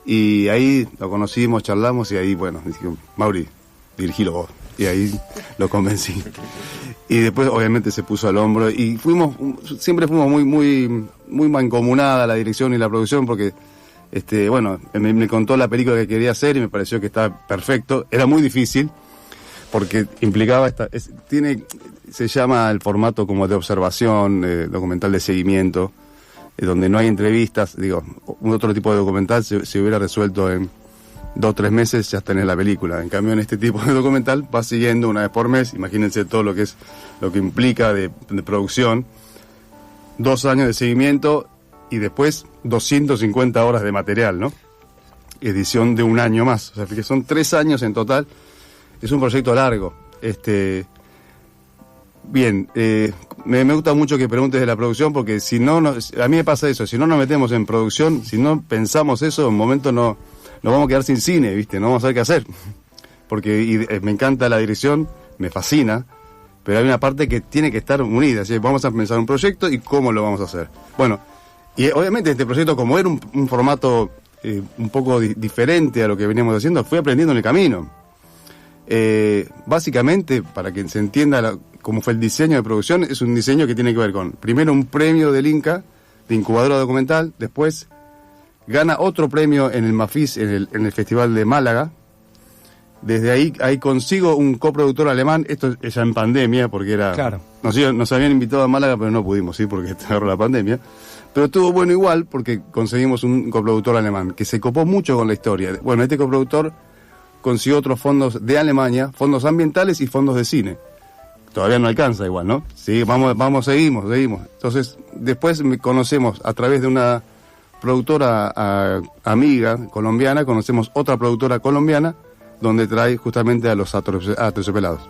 Y ahí lo conocimos, charlamos y ahí, bueno, dije, Mauri, dirigilo vos. Y ahí lo convencí. Y después obviamente se puso al hombro y siempre fuimos muy mancomunada la dirección y la producción porque bueno, me contó la película que quería hacer y me pareció que estaba perfecto. Era muy difícil porque implicaba se llama el formato como de observación, documental de seguimiento, donde no hay entrevistas. Digo, otro tipo de documental se hubiera resuelto en 2 o 3 meses, ya tenés la película. En cambio, en este tipo de documental vas siguiendo una vez por mes. Imagínense todo lo que implica de producción, 2 años de seguimiento y después 250 horas de material, ¿no? Edición de 1 año más, o sea, que son 3 años en total. Es un proyecto largo. Bien, me gusta mucho que preguntes de la producción porque si no, a mí me pasa eso, si no nos metemos en producción, si no pensamos eso, en un momento nos vamos a quedar sin cine, ¿viste? No vamos a saber qué hacer. Porque me encanta la dirección, me fascina, pero hay una parte que tiene que estar unida. ¿Sí? Vamos a pensar un proyecto y cómo lo vamos a hacer. Bueno, y obviamente este proyecto, como era un formato un poco diferente a lo que veníamos haciendo, fui aprendiendo en el camino. Básicamente, para que se entienda cómo fue el diseño de producción, es un diseño que tiene que ver con, primero, un premio del Inca, de incubadora documental, después gana otro premio en el Mafis, en el Festival de Málaga. Desde ahí consigo un coproductor alemán, esto es ya en pandemia, porque era... Claro. Nos habían invitado a Málaga, pero no pudimos, ¿sí? Porque agarró la pandemia. Pero estuvo bueno igual, porque conseguimos un coproductor alemán, que se copó mucho con la historia. Bueno, este coproductor consiguió otros fondos de Alemania, fondos ambientales y fondos de cine. Todavía no alcanza igual, ¿no? Sí, seguimos. Entonces, después conocemos a través de una productora amiga colombiana, conocemos otra productora colombiana donde trae justamente a los aterciopelados.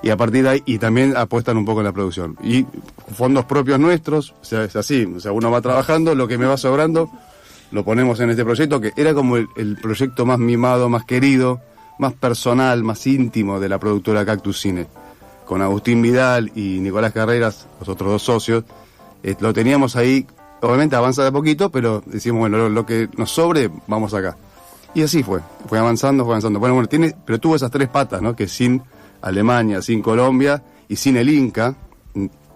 Y a partir de ahí, y también apuestan un poco en la producción. Y fondos propios nuestros, o sea, es así, o sea, uno va trabajando, lo que me va sobrando lo ponemos en este proyecto, que era como el proyecto más mimado, más querido, más personal, más íntimo de la productora Cactus Cine. Con Agustín Vidal y Nicolás Carreras, los otros 2 socios, lo teníamos ahí. Obviamente avanza de a poquito, pero decimos, bueno, lo que nos sobre, vamos acá. Y así fue avanzando. Bueno, pero tuvo esas 3 patas, ¿no? Que sin Alemania, sin Colombia y sin el Inca,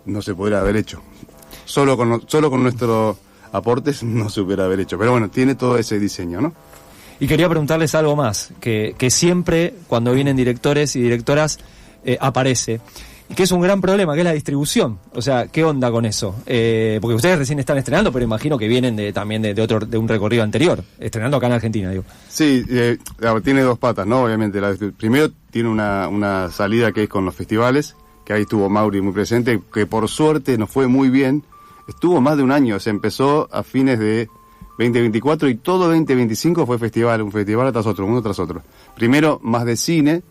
no se podría haber hecho. Solo con nuestros aportes no se hubiera haber hecho. Pero bueno, tiene todo ese diseño, ¿no? Y quería preguntarles algo más, que siempre cuando vienen directores y directoras aparece, y que es un gran problema, que es la distribución. O sea, ¿qué onda con eso? Porque ustedes recién están estrenando, pero imagino que vienen también de un recorrido anterior, estrenando acá en Argentina, digo. Sí, tiene 2 patas, ¿no? Obviamente. Primero tiene una salida que es con los festivales, que ahí estuvo Mauri muy presente, que por suerte nos fue muy bien. Estuvo más de 1 año, se empezó a fines de 2024 y todo 2025 fue festival, un festival tras otro, uno tras otro. Primero, más de cine,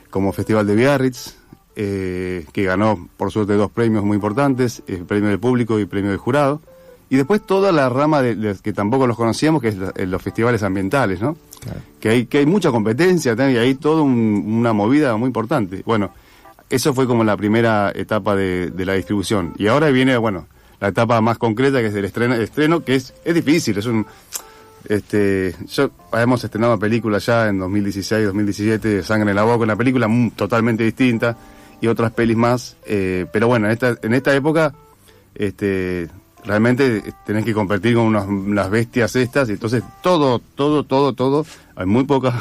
como Festival de Biarritz, que ganó, por suerte, 2 premios muy importantes, el premio del público y el premio del jurado. Y después toda la rama que tampoco los conocíamos, que es los festivales ambientales, ¿no? Claro. Que hay mucha competencia también, y hay toda una movida muy importante. Bueno, eso fue como la primera etapa de la distribución. Y ahora viene, bueno, la etapa más concreta, que es el estreno, que es difícil, hemos estrenado películas ya en 2016, 2017, Sangre en la Boca, una película totalmente distinta, y otras pelis más, pero bueno, en esta época realmente tenés que competir con las bestias estas, y entonces todo, hay muy poco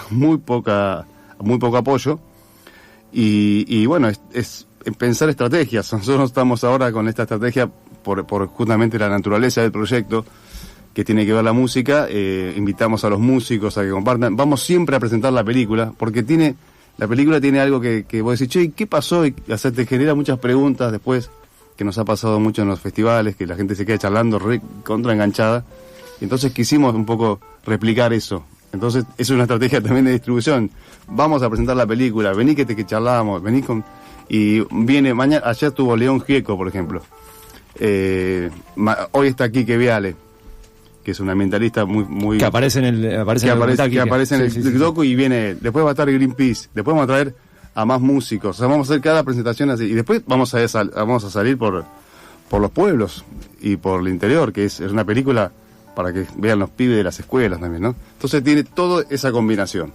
apoyo, y bueno, es pensar estrategias. Nosotros estamos ahora con esta estrategia por justamente la naturaleza del proyecto, que tiene que ver la música. Invitamos a los músicos a que compartan. Vamos siempre a presentar la película, porque la película tiene algo que vos decís, che, ¿qué pasó? Y te genera muchas preguntas después, que nos ha pasado mucho en los festivales, que la gente se queda charlando contra enganchada. Y entonces quisimos un poco replicar eso. Entonces es una estrategia también de distribución. Vamos a presentar la película, vení que charlamos, vení con... Y viene mañana, ayer tuvo León Gieco, por ejemplo. Hoy está Quique Viale, que es un ambientalista muy que aparece en el docu, y viene, después va a estar Greenpeace, después vamos a traer a más músicos, o sea, vamos a hacer cada presentación así, y después vamos a salir por los pueblos y por el interior, que es una película para que vean los pibes de las escuelas también, ¿no? Entonces tiene toda esa combinación.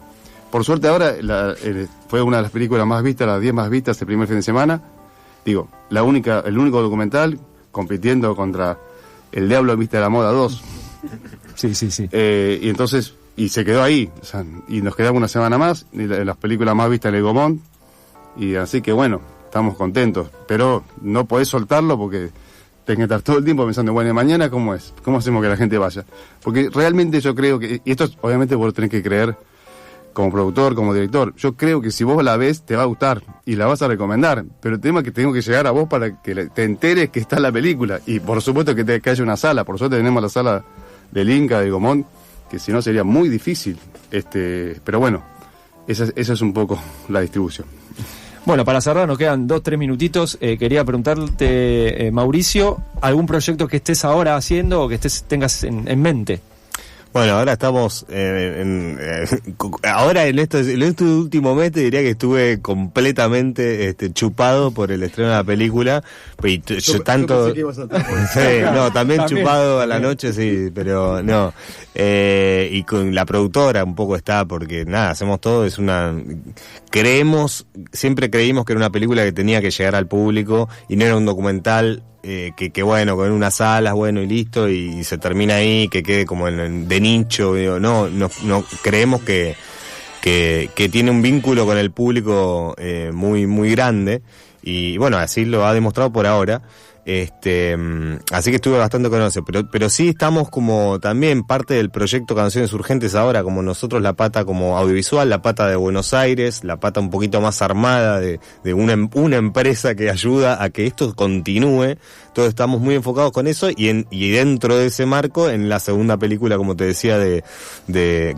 Por suerte ahora fue una de las películas más vistas, las 10 más vistas el primer fin de semana. Digo, el único documental compitiendo contra El Diablo Viste a la Moda 2. Sí. Y entonces, y se quedó ahí, o sea, y nos quedamos una semana más, y las películas más vistas en el Gaumont, y así que bueno, estamos contentos, pero no podés soltarlo porque tenés que estar todo el tiempo pensando, bueno, ¿y mañana cómo es? ¿Cómo hacemos que la gente vaya? Porque realmente yo creo que, y esto obviamente vos tenés que creer como productor, como director, yo creo que si vos la ves te va a gustar y la vas a recomendar, pero el tema es que tengo que llegar a vos para que te enteres que está la película, y por supuesto que haya una sala, por suerte tenemos la sala del Inca, de Gaumont, que si no sería muy difícil, pero bueno, esa es un poco la distribución. Bueno, para cerrar nos quedan 2-3 minutitos. Quería preguntarte, Mauricio, ¿algún proyecto que estés ahora haciendo o que tengas en mente? Bueno, ahora estamos ahora en este último mes te diría que estuve completamente chupado por el estreno de la película. Y yo tanto también chupado a la noche, sí, pero no. Y con la productora un poco está, porque nada, hacemos todo, siempre creímos que era una película que tenía que llegar al público y no era un documental que bueno, con unas salas, bueno, y listo, y se termina ahí, que quede como de nicho. Digo, no creemos que tiene un vínculo con el público muy, muy grande, y bueno, así lo ha demostrado por ahora. Así que estuve bastante con eso, pero sí estamos como también parte del proyecto Canciones Urgentes ahora, como nosotros, la pata como audiovisual, la pata de Buenos Aires, la pata un poquito más armada de una empresa que ayuda a que esto continúe. Todos estamos muy enfocados con eso, y dentro de ese marco, en la segunda película, como te decía, de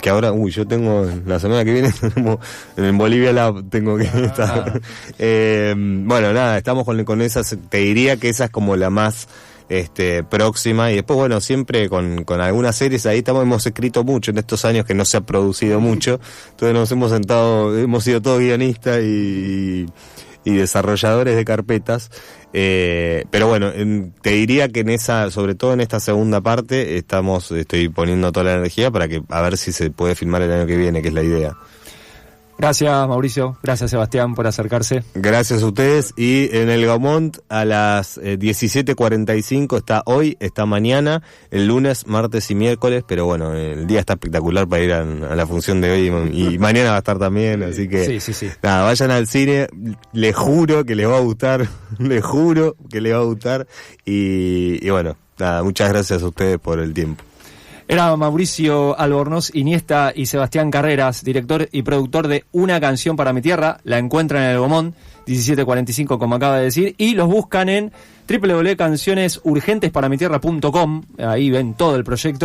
que ahora, yo tengo, la semana que viene, en Bolivia la tengo que estar. Bueno, nada, estamos con esas, te diría que esa es como la más próxima, y después bueno, siempre con algunas series ahí hemos escrito mucho en estos años que no se ha producido mucho, entonces nos hemos sentado, hemos sido todos guionistas y desarrolladores de carpetas, pero bueno, te diría que sobre todo en esta segunda parte estoy poniendo toda la energía para que a ver si se puede filmar el año que viene, que es la idea. Gracias, Mauricio. Gracias, Sebastián, por acercarse. Gracias a ustedes. Y en el Gaumont a las 17:45 está mañana, el lunes, martes y miércoles. Pero bueno, el día está espectacular para ir a la función de hoy y mañana va a estar también. Así que, sí. Nada, vayan al cine. Les juro que les va a gustar. Les juro que les va a gustar. Y bueno, nada, muchas gracias a ustedes por el tiempo. Era Mauricio Albornoz Iniesta y Sebastián Carreras, director y productor de Una Canción para mi Tierra. La encuentran en el Gaumont, 17:45, como acaba de decir, y los buscan en www.cancionesurgentesparamitierra.com. Ahí ven todo el proyecto.